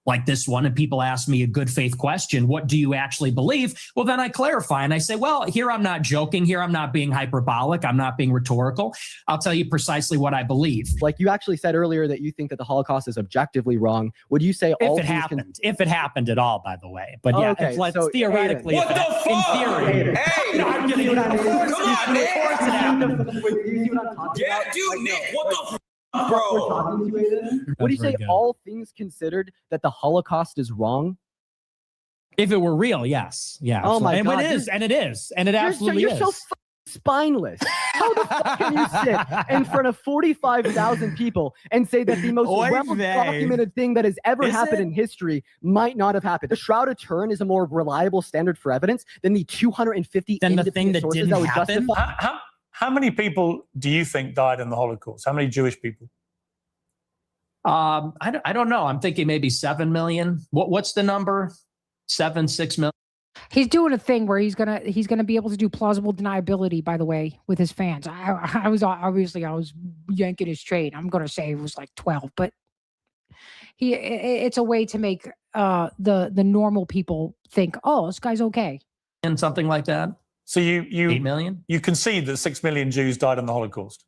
like this one and people ask me a good faith question, what do you actually believe? Well, then I clarify and I say, well, here I'm not joking. Here I'm not being hyperbolic. I'm not being rhetorical. I'll tell you precisely what I believe. Like you actually said earlier that you think that the Holocaust is objectively wrong. Would you say if it happened? If it happened at all, by the way. But yeah, okay, let's so theoretically. What the fuck? In theory. Hey, no, I'm kidding. Of course it happened. Yeah, dude, Nick, what the fuck? Bro, would you say all things considered that the Holocaust is wrong? If it were real, yes. Yeah. Oh my God. It is. And it absolutely you're is. So spineless. How the fuck can you sit in front of 45,000 people and say that the most well-documented thing that has ever happened in history might not have happened? The Shroud of Turin is a more reliable standard for evidence than the 250 independent sources that would justify. How many people do you think died in the Holocaust? How many Jewish people? I don't know. I'm thinking maybe 7 million. What's the number? 6 million. He's doing a thing where he's gonna be able to do plausible deniability. By the way, with his fans, I was yanking his trade. I'm gonna say it was like 12, but it's a way to make the normal people think, oh, this guy's okay, and something like that. So you 8 million? You concede that 6 million Jews died in the Holocaust?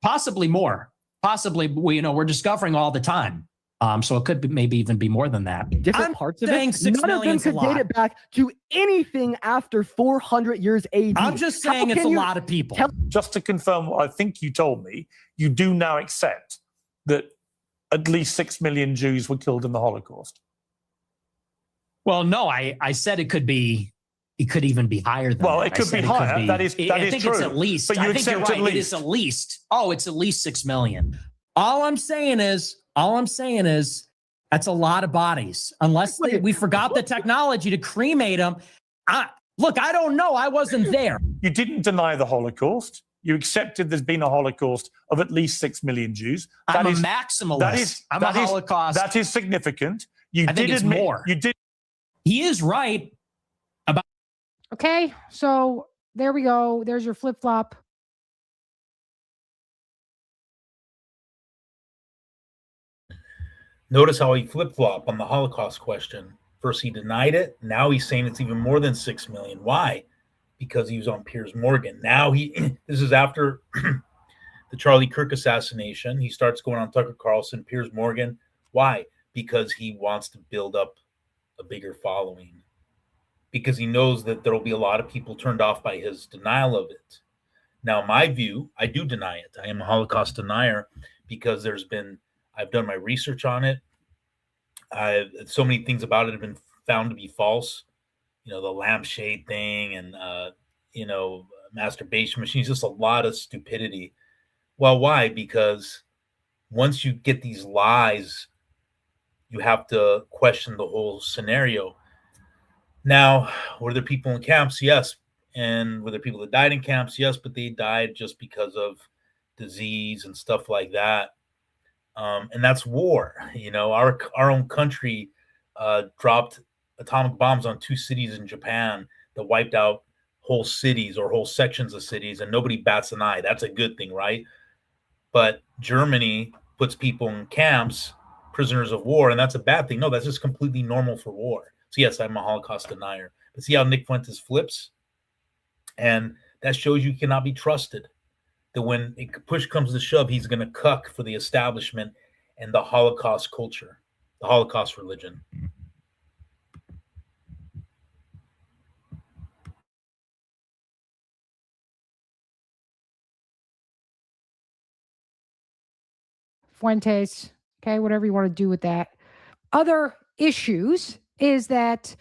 Possibly more. Possibly, we're discovering all the time. So it could be, maybe even be more than that. Different parts of it. None of them could date it back to anything after 400 years AD. I'm just saying it's a lot of people. Just to confirm what I think you told me, you do now accept that at least 6 million Jews were killed in the Holocaust. Well, no, I said it could be. It could even be higher than that. Well, it could be higher. That is true. I think it's at least. But you accept you're right. It is at least. Oh, it's at least 6 million. All I'm saying is that's a lot of bodies. Unless we forgot the technology to cremate them. Look, I don't know. I wasn't there. You didn't deny the Holocaust. You accepted there's been a Holocaust of at least 6 million Jews. I'm a maximalist. I'm a Holocaust. That is significant. I think it's more. You did. He is right. Okay, so there we go. There's your flip-flop. Notice how he flip-flopped on the Holocaust question. First he denied it. Now he's saying it's even more than 6 million. Why? Because he was on Piers Morgan. Now this is after the Charlie Kirk assassination. He starts going on Tucker Carlson, Piers Morgan. Why? Because he wants to build up a bigger following. Because he knows that there will be a lot of people turned off by his denial of it. Now, my view, I do deny it. I am a Holocaust denier because I've done my research on it. So many things about it have been found to be false. The lampshade thing and, masturbation machines, just a lot of stupidity. Well, why? Because once you get these lies, you have to question the whole scenario. Now, were there people in camps? Yes. And were there people that died in camps? Yes, but they died just because of disease and stuff like that. And that's war. You know, our own country dropped atomic bombs on 2 cities in Japan that wiped out whole cities or whole sections of cities, and nobody bats an eye. That's a good thing, right? But Germany puts people in camps, prisoners of war, and that's a bad thing. No, that's just completely normal for war. So yes, I'm a Holocaust denier. But see how Nick Fuentes flips? And that shows you cannot be trusted. That when push comes to shove, he's going to cuck for the establishment and the Holocaust culture, the Holocaust religion. Fuentes, okay, whatever you want to do with that. Other issues is that,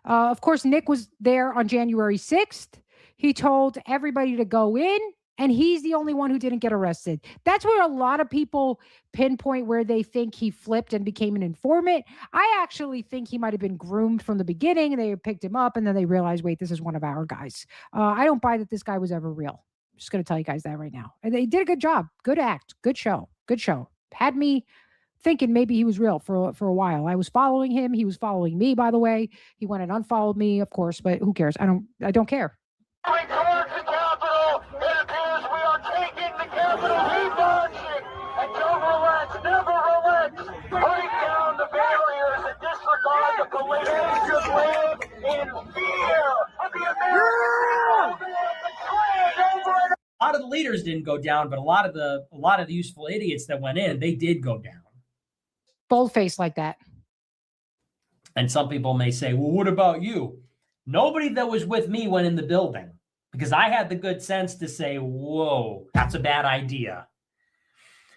of course, Nick was there on January 6th. He told everybody to go in, and he's the only one who didn't get arrested. That's where a lot of people pinpoint where they think he flipped and became an informant. I actually think he might have been groomed from the beginning, and they picked him up, and then they realized, wait, this is one of our guys. I don't buy that this guy was ever real. I'm just going to tell you guys that right now. And they did a good job. Good act. Good show. Good show. Had me thinking maybe he was real for a while. I was following him. He was following me, by the way. He went and unfollowed me, of course, but who cares? I don't care. Towards the Capitol, it appears we are taking the Capitol. Keep marching and don't relax, never relax. Break down the barriers and disregard the police. They should live in fear of the American people. A lot of the leaders didn't go down, but a lot of the useful idiots that went in, they did go down. Boldface like that. And some people may say, well, what about you? Nobody that was with me went in the building because I had the good sense to say, whoa, that's a bad idea.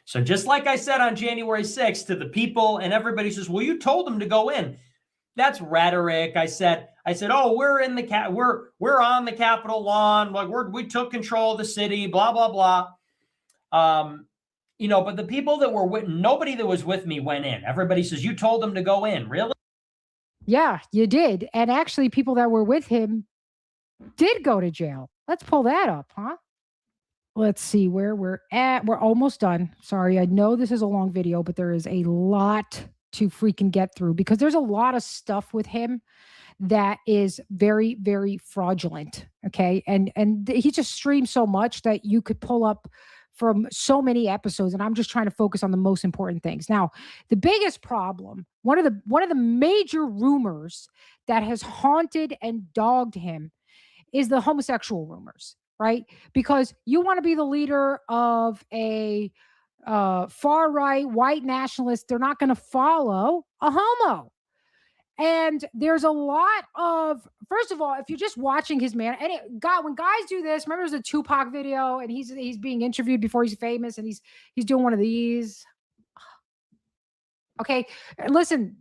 So just like I said on January 6th to the people, and everybody says, well, you told them to go in. That's rhetoric. I said, oh, we're in the we're on the Capitol lawn, like we took control of the city, blah blah blah. You know, but the people that were with, nobody that was with me went in. Everybody says you told them to go in. Really? Yeah, you did. And actually, people that were with him did go to jail. Let's pull that up, huh? Let's see where we're at. We're almost done. Sorry, I know this is a long video, but there is a lot to freaking get through because there's a lot of stuff with him that is very, very fraudulent. Okay. And he just streams so much that you could pull up from so many episodes. And I'm just trying to focus on the most important things. Now, the biggest problem, one of the major rumors that has haunted and dogged him is the homosexual rumors, right? Because you want to be the leader of a far right white nationalist. They're not going to follow a homo. And there's a lot of, first of all, if you're just watching his man, and when guys do this, remember there's a Tupac video and he's being interviewed before he's famous and he's doing one of these. Okay, listen,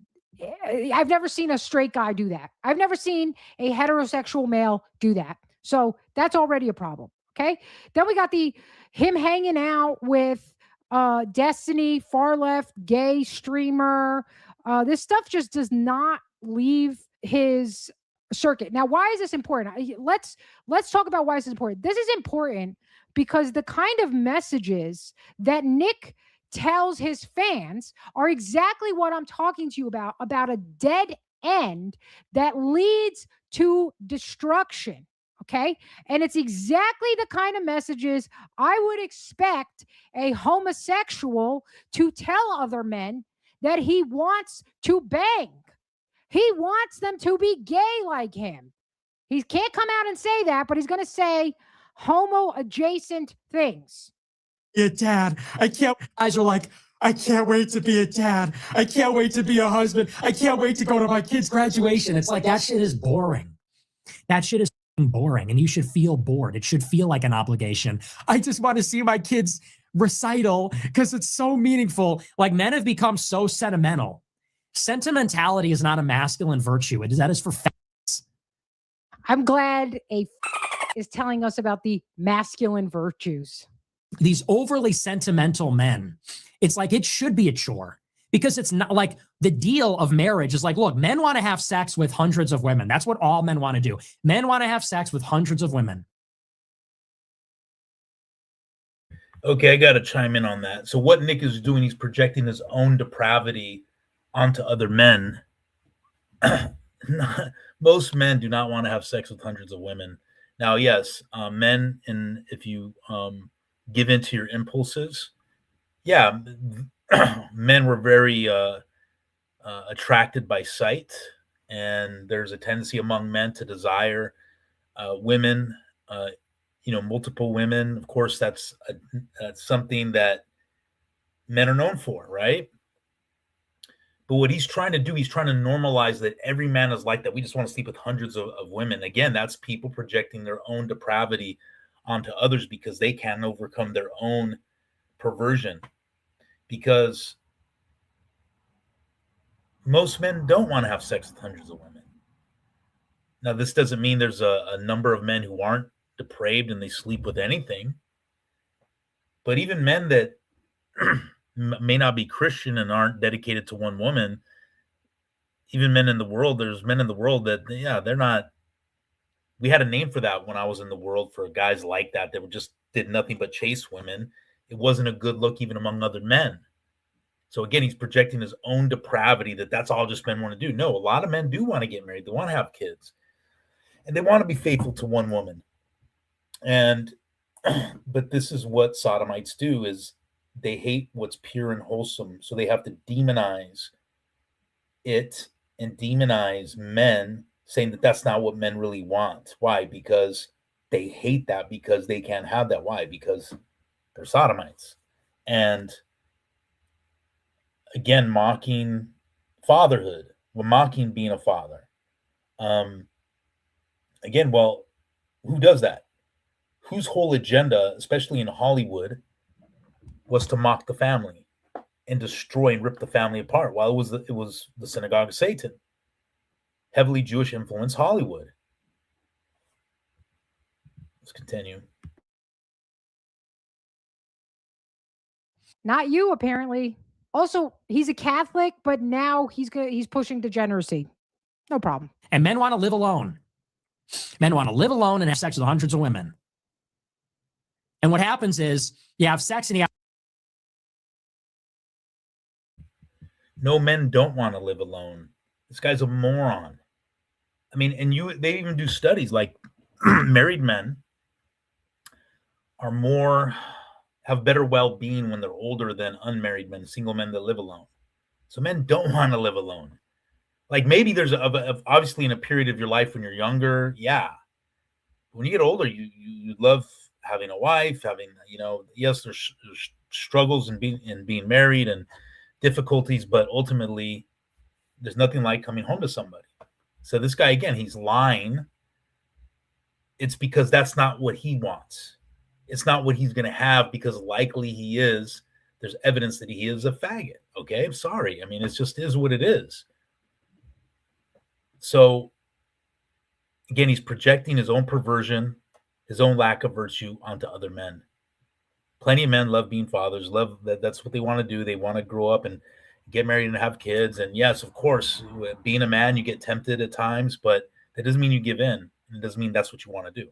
I've never seen a straight guy do that. I've never seen a heterosexual male do that. So that's already a problem. Okay, then we got him hanging out with Destiny, far left, gay streamer. This stuff just does not leave his circuit. Now, why is this important? Let's talk about why this is important. This is important because the kind of messages that Nick tells his fans are exactly what I'm talking to you about a dead end that leads to destruction. Okay. And it's exactly the kind of messages I would expect a homosexual to tell other men that he wants to bang. He wants them to be gay like him. He can't come out and say that, but he's going to say homo adjacent things. Be a dad. I can't. Guys are like, I can't wait to be a dad. I can't wait to be a husband. I can't wait to go to my kid's graduation. It's like that shit is boring. That shit is boring, and you should feel bored. It should feel like an obligation. I just want to see my kids' recital because it's so meaningful. Like, men have become so sentimental. Sentimentality is not a masculine virtue. That is for facts. I'm glad is telling us about the masculine virtues. These overly sentimental men, it's like it should be a chore Because it's not like the deal of marriage is like, look, men want to have sex with hundreds of women. That's what all men want to do. Men want to have sex with hundreds of women. Okay, I got to chime in on that. So what Nick is doing, he's projecting his own depravity onto other men. Most men do not want to have sex with hundreds of women. Now, yes, men, and if you give in to your impulses, yeah, men were very attracted by sight, and there's a tendency among men to desire women, multiple women. Of course, that's something that men are known for, right? But what he's trying to do, he's trying to normalize that every man is like that. We just want to sleep with hundreds of women. Again, that's people projecting their own depravity onto others because they can't overcome their own perversion. Because most men don't want to have sex with hundreds of women. Now, this doesn't mean there's a number of men who aren't depraved and they sleep with anything. But even men that may not be Christian and aren't dedicated to one woman, even men in the world, there's men in the world that, yeah, they're not. We had a name for that when I was in the world for guys like that that just did nothing but chase women. It wasn't a good look even among other men. So again, he's projecting his own depravity that's all just men want to do. No, a lot of men do want to get married. They want to have kids. And they want to be faithful to one woman. And but this is what sodomites do, is they hate what's pure and wholesome. So they have to demonize it and demonize men, saying that that's not what men really want. Why? Because they hate that, because they can't have that. Why? Because they're sodomites. And again, mocking fatherhood, mocking being a father. Again, well, who does that? Whose whole agenda, especially in Hollywood, was to mock the family and destroy and rip the family apart? Well, it was the synagogue of Satan, heavily Jewish influenced Hollywood. Let's continue. Not you, apparently. Also, he's a Catholic, but now he's pushing degeneracy. No problem. And men want to live alone. Men want to live alone and have sex with hundreds of women. And what happens is you have sex and you have... No, men don't want to live alone. This guy's a moron. I mean, and they even do studies like married men have better well-being when they're older than unmarried men, single men that live alone. So men don't want to live alone. Like maybe there's obviously in a period of your life when you're younger, yeah. When you get older, you love having a wife, yes, there's struggles in being married and difficulties, but ultimately there's nothing like coming home to somebody. So this guy, again, he's lying. It's because that's not what he wants. It's not what he's going to have, because likely there's evidence that he is a faggot. Okay, I'm sorry. I mean, it just is what it is. So again, he's projecting his own perversion, his own lack of virtue onto other men. Plenty of men love being fathers, love that's what they want to do. They want to grow up and get married and have kids. And yes, of course, being a man, you get tempted at times, but that doesn't mean you give in. It doesn't mean that's what you want to do.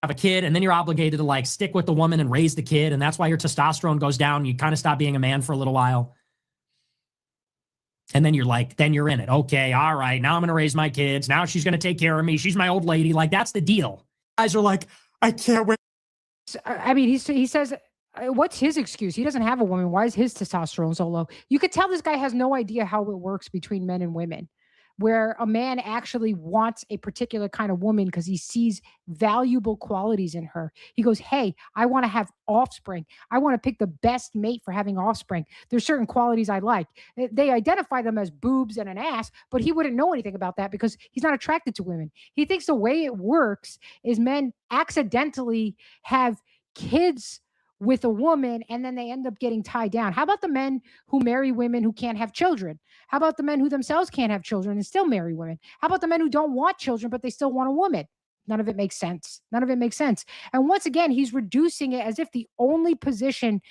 Have a kid, and then you're obligated to like stick with the woman and raise the kid, and that's why your testosterone goes down. You kind of stop being a man for a little while. And then you're in it. Okay, all right, now I'm going to raise my kids. Now she's going to take care of me. She's my old lady. Like, that's the deal. Guys are like, I can't wait. I mean, he says, what's his excuse? He doesn't have a woman. Why is his testosterone so low? You could tell this guy has no idea how it works between men and women, where a man actually wants a particular kind of woman because he sees valuable qualities in her. He goes, hey, I want to have offspring. I want to pick the best mate for having offspring. There's certain qualities I like. They identify them as boobs and an ass, but he wouldn't know anything about that because he's not attracted to women. He thinks the way it works is men accidentally have kids with a woman and then they end up getting tied down. How about the men who marry women who can't have children? How about the men who themselves can't have children and still marry women? How about the men who don't want children, but they still want a woman? None of it makes sense. None of it makes sense. And once again, he's reducing it as if the only position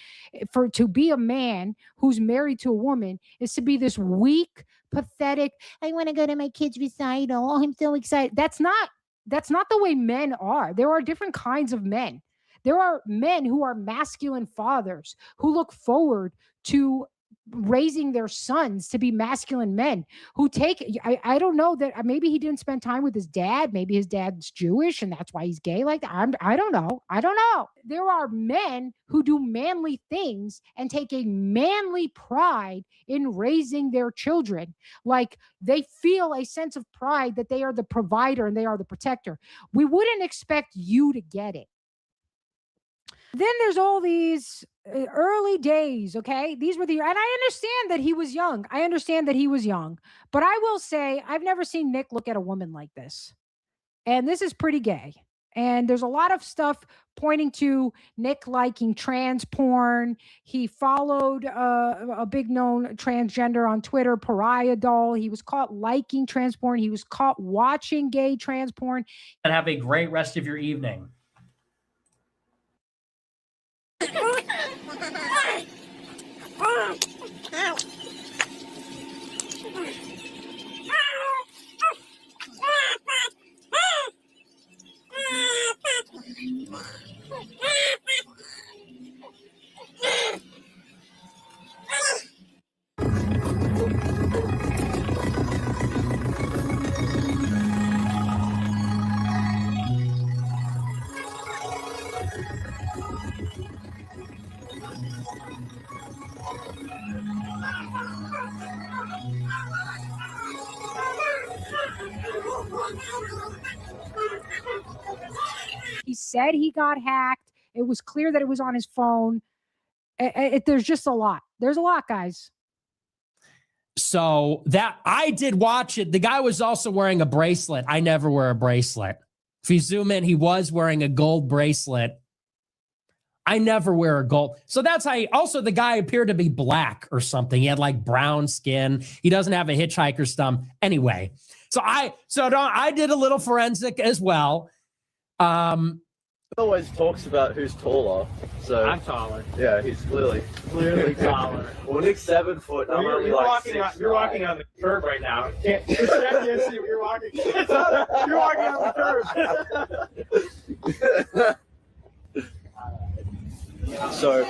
to be a man who's married to a woman is to be this weak, pathetic, I want to go to my kid's recital. Oh, I'm so excited. That's not the way men are. There are different kinds of men. There are men who are masculine fathers who look forward to raising their sons to be masculine men who take, I don't know, that maybe he didn't spend time with his dad. Maybe his dad's Jewish and that's why he's gay like that. I don't know. There are men who do manly things and take a manly pride in raising their children. Like they feel a sense of pride that they are the provider and they are the protector. We wouldn't expect you to get it. Then there's all these early days, okay? These were and I understand that he was young. But I will say, I've never seen Nick look at a woman like this. And this is pretty gay. And there's a lot of stuff pointing to Nick liking trans porn. He followed a big known transgender on Twitter, Pariah Doll. He was caught liking trans porn. He was caught watching gay trans porn. And have a great rest of your evening. He said he got hacked. It was clear that it was on his phone. There's just a lot. There's a lot, guys. So that I did watch it. The guy was also wearing a bracelet. I never wear a bracelet. If you zoom in, he was wearing a gold bracelet. I never wear a gold. So that's how also the guy appeared to be black or something. He had like brown skin. He doesn't have a hitchhiker's thumb. Anyway, I did a little forensic as well. Always talks about who's taller. So I'm taller. Yeah, he's clearly taller. Well, Nick's 7 foot. I'm only like 6'5". You're walking on the curb right now. You're walking. You're walking on the curb. So,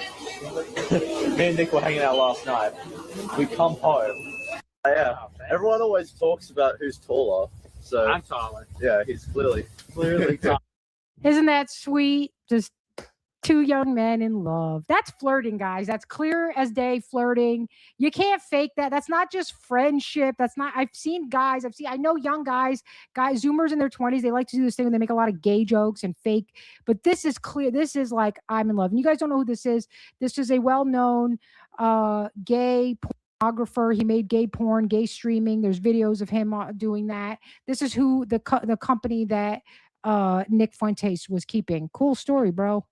me and Nick were hanging out last night. We come home. Yeah, everyone always talks about who's taller. So I'm taller. Yeah, he's clearly taller. Isn't that sweet? Just two young men in love. That's flirting, guys. That's clear as day flirting. You can't fake that. That's not just friendship. I've seen guys, I know young guys, Zoomers in their 20s, they like to do this thing when they make a lot of gay jokes and fake, but this is clear. This is like, I'm in love. And you guys don't know who this is. This is a well-known gay pornographer. He made gay porn, gay streaming. There's videos of him doing that. This is who the company that Nick Fuentes was keeping. Cool story, bro.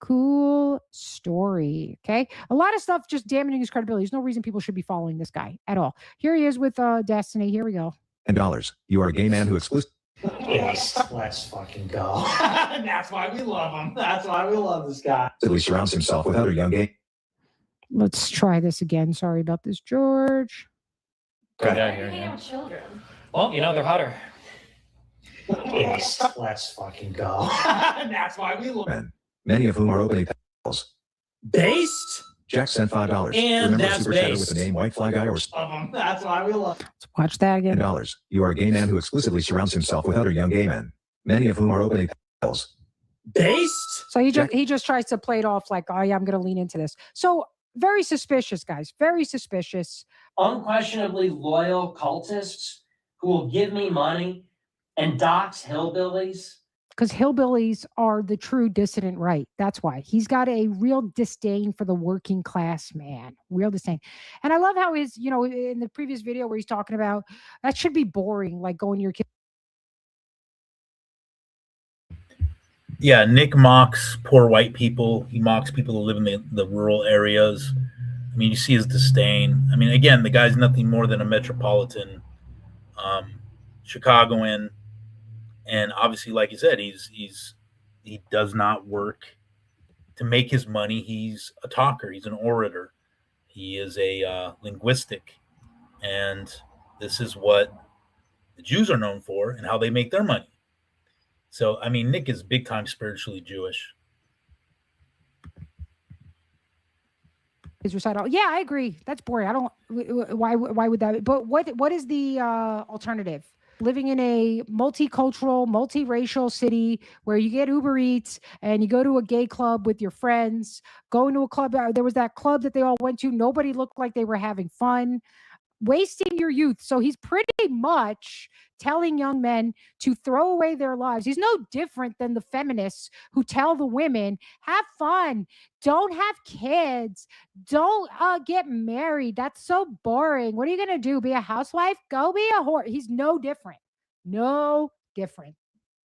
Cool story. Okay. A lot of stuff just damaging his credibility. There's no reason people should be following this guy at all. Here he is with Destiny. Here we go. $10. You are a gay man who exclusively. Yes, let's fucking go. That's why we love him. That's why we love this guy. Surrounds himself with other young gay. Let's try this again. Sorry about this, George. Go down here. Children. Well, they're hotter. Yes, let's fucking go. That's why we love Men, many of whom are openly pedophiles. Based? Jack sent $5. And Remember that's Super Shadow based. with the name White Fly Guy or That's why we love. Let's watch that again. $10. You are a gay man who exclusively surrounds himself with other young gay men, many of whom are openly pedophiles. Based? So he just tries to play it off like, oh yeah, I'm going to lean into this. So very suspicious, guys. Very suspicious. Unquestionably loyal cultists who will give me money and dox hillbillies. Because hillbillies are the true dissident right. That's why. He's got a real disdain for the working class man. Real disdain. And I love how in the previous video where he's talking about, that should be boring, like going to your kid. Yeah, Nick mocks poor white people. He mocks people who live in the rural areas. I mean, you see his disdain. I mean, again, the guy's nothing more than a metropolitan Chicagoan. And obviously, like you said, he does not work to make his money. He's a talker. He's an orator. He is a linguistic, and this is what the Jews are known for and how they make their money. So, I mean, Nick is big time spiritually Jewish. His recital. Yeah, I agree. That's boring. I don't. Why would that be? But what is the alternative? Living in a multicultural, multiracial city where you get Uber Eats and you go to a gay club with your friends, going to a club. There was that club that they all went to. Nobody looked like they were having fun. Wasting your youth. So he's pretty much telling young men to throw away their lives. He's no different than the feminists who tell the women, have fun, don't have kids, don't get married. That's so boring. What are you going to do? Be a housewife? Go be a whore. He's no different. No different.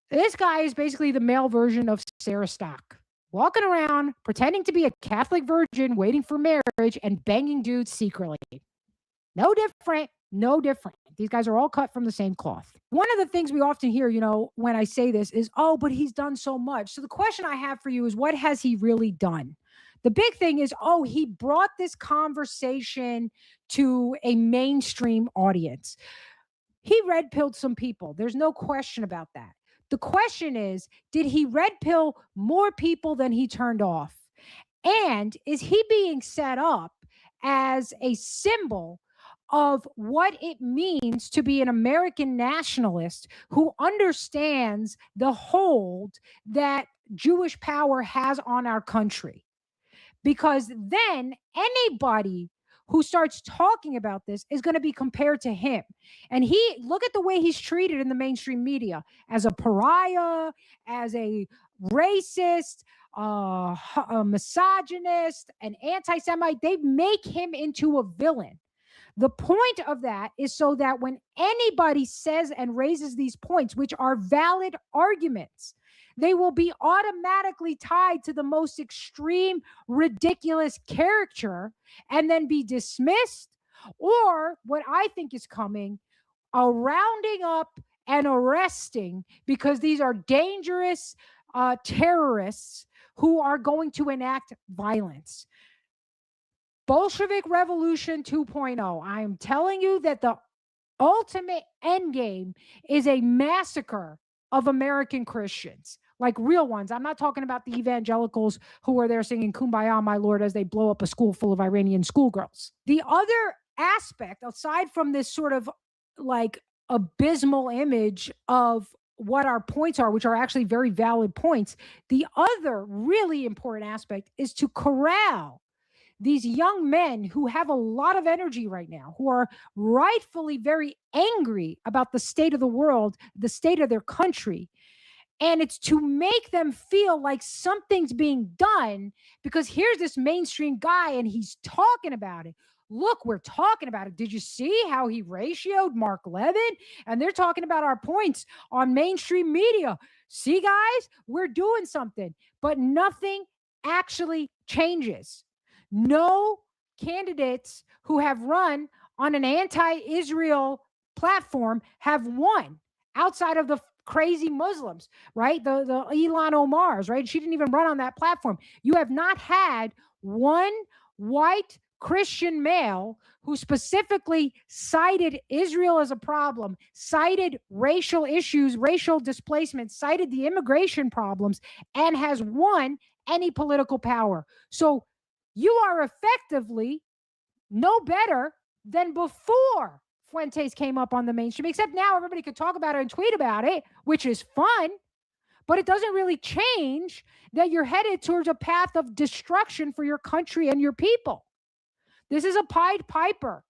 This guy is basically the male version of Sarah Stock. Walking around, pretending to be a Catholic virgin, waiting for marriage, and banging dudes secretly. No different. No different. These guys are all cut from the same cloth. One of the things we often hear, when I say this is, oh, but he's done so much. So the question I have for you is, what has he really done? The big thing is, he brought this conversation to a mainstream audience. He red-pilled some people. There's no question about that. The question is, did he red-pill more people than he turned off? And is he being set up as a symbol of what it means to be an American nationalist who understands the hold that Jewish power has on our country? Because then anybody who starts talking about this is going to be compared to him. And look at the way he's treated in the mainstream media as a pariah, as a racist, a misogynist, an anti-Semite. They make him into a villain. The point of that is so that when anybody says and raises these points, which are valid arguments, they will be automatically tied to the most extreme, ridiculous caricature and then be dismissed, or what I think is coming, a rounding up and arresting, because these are dangerous terrorists who are going to enact violence. Bolshevik Revolution 2.0. I'm telling you that the ultimate end game is a massacre of American Christians, like real ones. I'm not talking about the evangelicals who are there singing Kumbaya, my Lord, as they blow up a school full of Iranian schoolgirls. The other aspect, aside from this sort of like abysmal image of what our points are, which are actually very valid points, the other really important aspect is to corral these young men who have a lot of energy right now, who are rightfully very angry about the state of the world, the state of their country. And it's to make them feel like something's being done, because here's this mainstream guy and he's talking about it. Look, we're talking about it. Did you see how he ratioed Mark Levin? And they're talking about our points on mainstream media. See, guys, we're doing something, but nothing actually changes. No candidates who have run on an anti-Israel platform have won outside of the crazy Muslims, right? The Ilhan Omar's, right? She didn't even run on that platform. You have not had one white Christian male who specifically cited Israel as a problem, cited racial issues, racial displacement, cited the immigration problems, and has won any political power. So you are effectively no better than before Fuentes came up on the mainstream, except now everybody could talk about it and tweet about it, which is fun, but it doesn't really change that you're headed towards a path of destruction for your country and your people. This is a Pied Piper.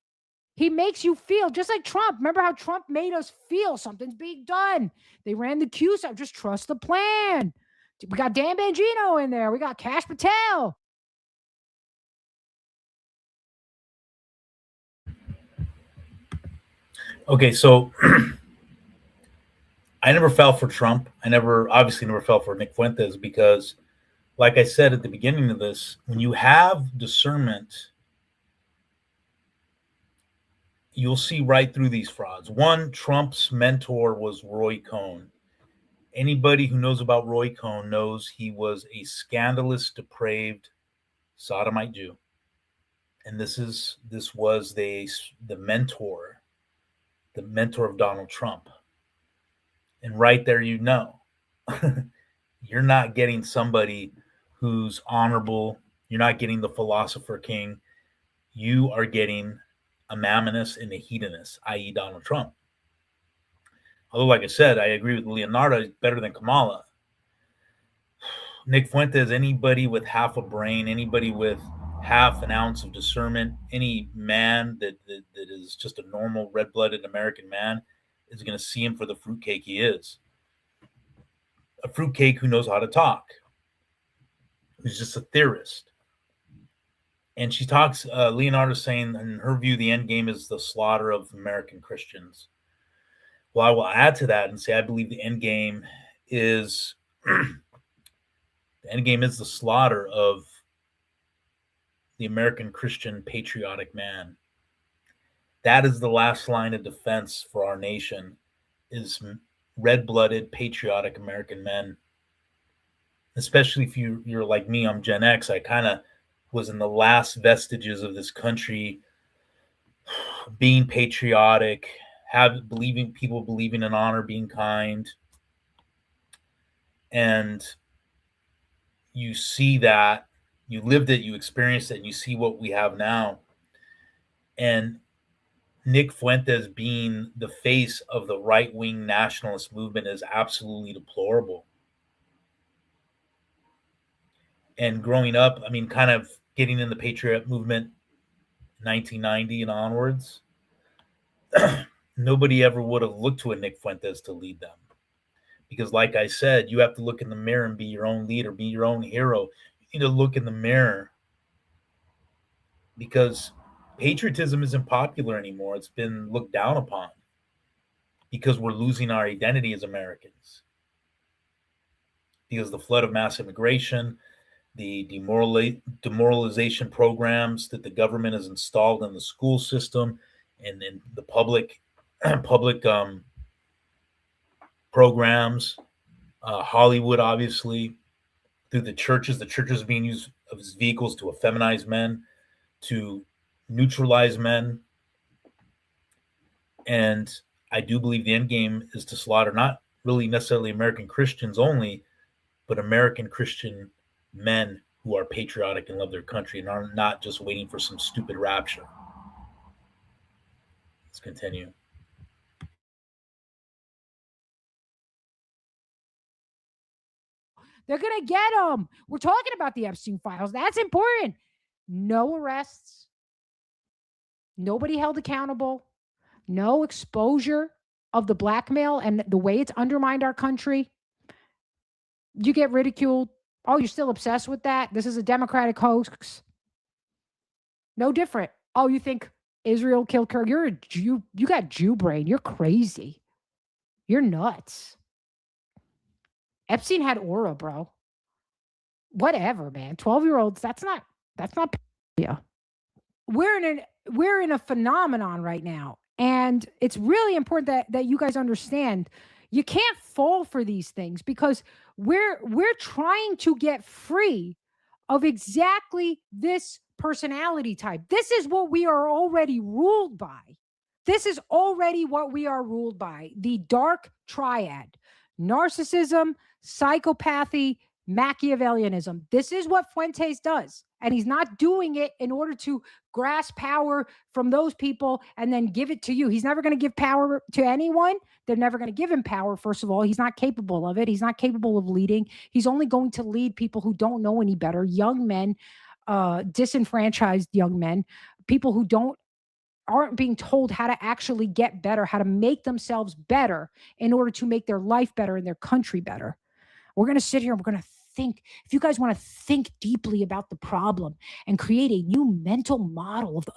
He makes you feel just like Trump. Remember how Trump made us feel something's being done? They ran the Q side. Just trust the plan. We got Dan Bongino in there. We got Kash Patel. Okay, so I never fell for Trump. I obviously never fell for Nick Fuentes because, like I said at the beginning of this, when you have discernment, you'll see right through these frauds. One, Trump's mentor was Roy Cohn. Anybody who knows about Roy Cohn knows he was a scandalous, depraved, sodomite Jew. And this was the mentor of Donald Trump. And right there, you're not getting somebody who's honorable. You're not getting the philosopher king. You are getting a mammonist and a hedonist, i.e. Donald Trump. Although, like I said, I agree with Leonarda, better than Kamala. Nick Fuentes, anybody with half a brain, anybody with half an ounce of discernment, any man that is just a normal red-blooded American man is going to see him for the fruitcake he is. A fruitcake who knows how to talk, who's just a theorist. And she talks, Leonardo saying, in her view, the end game is the slaughter of American Christians. Well, I will add to that and say I believe the end game is the slaughter of the American Christian patriotic man. That is the last line of defense for our nation, is red-blooded patriotic American men. Especially if you're like me, I'm Gen X. I kind of was in the last vestiges of this country being patriotic, people believing in honor, being kind. And you see that, you lived it, you experienced it, and you see what we have now. And Nick Fuentes being the face of the right-wing nationalist movement is absolutely deplorable. And growing up, I mean, kind of getting in the patriot movement 1990 and onwards, nobody ever would have looked to a Nick Fuentes to lead them. Because like I said, you have to look in the mirror and be your own leader, be your own hero. You need to look in the mirror, because patriotism isn't popular anymore. It's been looked down upon because we're losing our identity as Americans. Because the flood of mass immigration, the demoralization programs that the government has installed in the school system and in the public programs, Hollywood, obviously, through the churches being used as vehicles to effeminize men, to neutralize men. And I do believe the end game is to slaughter not really necessarily American Christians only, but American Christian men who are patriotic and love their country and are not just waiting for some stupid rapture. Let's continue. They're going to get them. We're talking about the Epstein files. That's important. No arrests. Nobody held accountable. No exposure of the blackmail and the way it's undermined our country. You get ridiculed. Oh, you're still obsessed with that? This is a Democratic hoax. No different. Oh, you think Israel killed Kirk? You're a Jew. You got Jew brain. You're crazy. You're nuts. Epstein had aura, bro. Whatever, man. 12-year-olds, that's not yeah. We're in a phenomenon right now. And it's really important that you guys understand you can't fall for these things, because we're trying to get free of exactly this personality type. This is what we are already ruled by. This is already what we are ruled by. The dark triad: narcissism, psychopathy, Machiavellianism. This is what Fuentes does. And he's not doing it in order to grasp power from those people and then give it to you. He's never going to give power to anyone. They're never going to give him power. First of all, he's not capable of it. He's not capable of leading. He's only going to lead people who don't know any better, young men, disenfranchised young men, people who aren't being told how to actually get better, how to make themselves better in order to make their life better and their country better. We're going to sit here and we're going to think. If you guys want to think deeply about the problem and create a new mental model of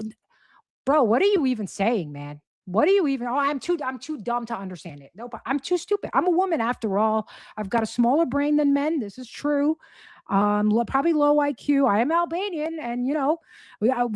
bro, what are you even saying, man? What are you even? Oh, I'm too dumb to understand it. Nope, I'm too stupid. I'm a woman after all. I've got a smaller brain than men. This is true. Probably low IQ. I am Albanian, and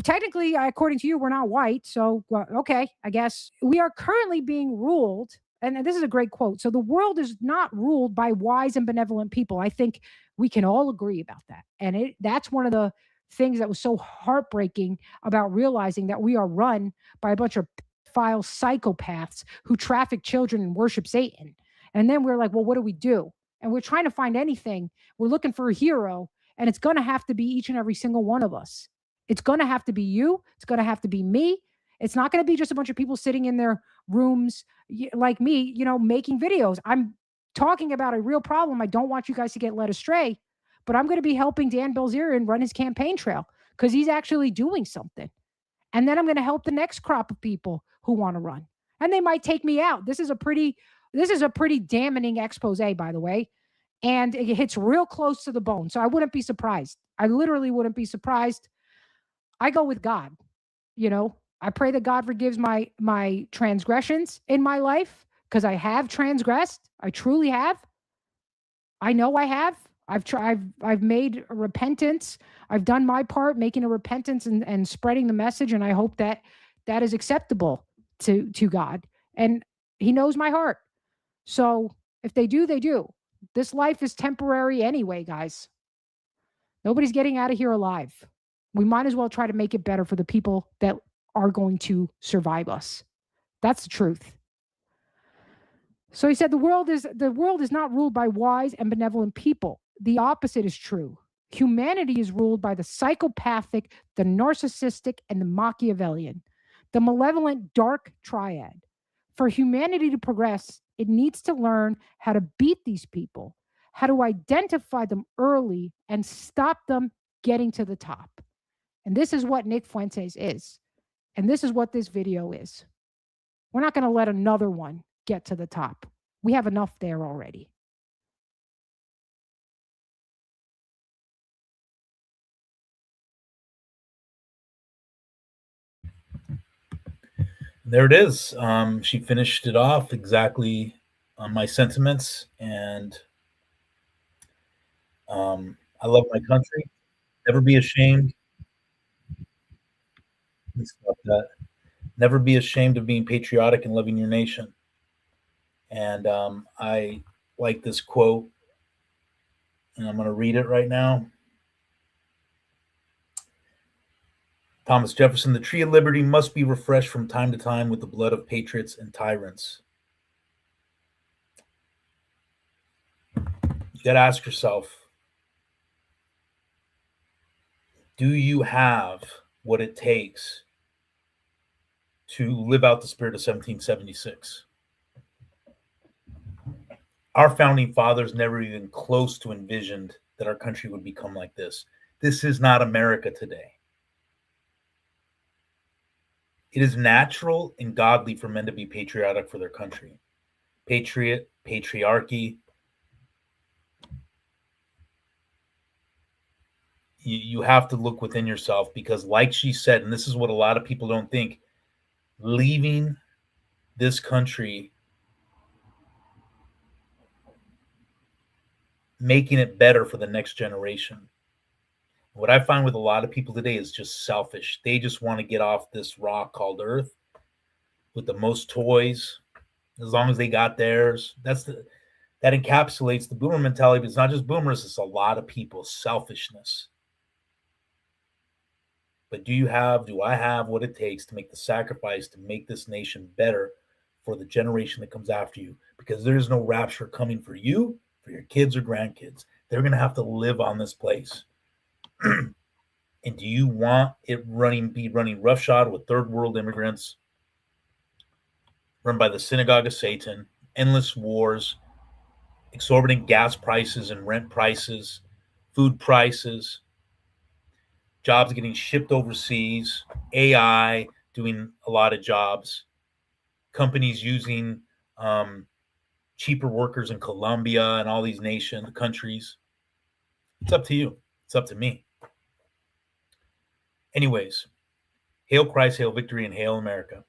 technically, according to you, we're not white. So okay, I guess we are currently being ruled and this is a great quote. So the world is not ruled by wise and benevolent people. I think we can all agree about that. And that's one of the things that was so heartbreaking about realizing that we are run by a bunch of pedophile psychopaths who traffic children and worship Satan. And then we're like, well, what do we do? And we're trying to find anything. We're looking for a hero, and it's going to have to be each and every single one of us. It's going to have to be you. It's going to have to be me. It's not going to be just a bunch of people sitting in their rooms like me, making videos. I'm talking about a real problem. I don't want you guys to get led astray, but I'm going to be helping Dan Bilzerian run his campaign trail because he's actually doing something. And then I'm going to help the next crop of people who want to run. And they might take me out. This is a pretty damning expose, by the way. And it hits real close to the bone. So I wouldn't be surprised. I literally wouldn't be surprised. I go with God. I pray that God forgives my transgressions in my life because I have transgressed. I truly have. I know I have. I've made a repentance. I've done my part making a repentance and spreading the message. And I hope that is acceptable to God. And he knows my heart. So if they do, they do. This life is temporary anyway, guys. Nobody's getting out of here alive. We might as well try to make it better for the people that are going to survive us. That's the truth. So he said the world is not ruled by wise and benevolent people. The opposite is true. Humanity is ruled by the psychopathic, the narcissistic, and the Machiavellian, the malevolent dark triad. For humanity to progress, it needs to learn how to beat these people, how to identify them early and stop them getting to the top. And this is what Nick Fuentes is. And this is what this video is. We're not going to let another one get to the top. We have enough there already. There it is. She finished it off exactly on my sentiments, and I love my country. Never be ashamed. Let's stop that. Never be ashamed of being patriotic and loving your nation. And I like this quote, and I'm going to read it right now. Thomas Jefferson, the tree of liberty must be refreshed from time to time with the blood of patriots and tyrants. You got to ask yourself, do you have what it takes to live out the spirit of 1776? Our founding fathers never even close to envisioned that our country would become like this. This is not America today. It is natural and godly for men to be patriotic for their country. Patriarchy. You have to look within yourself because, like she said, and this is what a lot of people don't think, leaving this country, making it better for the next generation. What I find with a lot of people today is just selfish. They just want to get off this rock called Earth with the most toys, as long as they got theirs. That encapsulates the boomer mentality, but it's not just boomers, it's a lot of people, selfishness. But do I have what it takes to make the sacrifice to make this nation better for the generation that comes after you? Because there is no rapture coming for you, for your kids or grandkids. They're going to have to live on this place. And do you want it be running roughshod with third world immigrants, run by the synagogue of Satan, endless wars, exorbitant gas prices and rent prices, food prices, jobs getting shipped overseas, AI doing a lot of jobs, companies using cheaper workers in Colombia and all these countries? It's up to you. It's up to me. Anyways, hail Christ, hail victory, and hail America.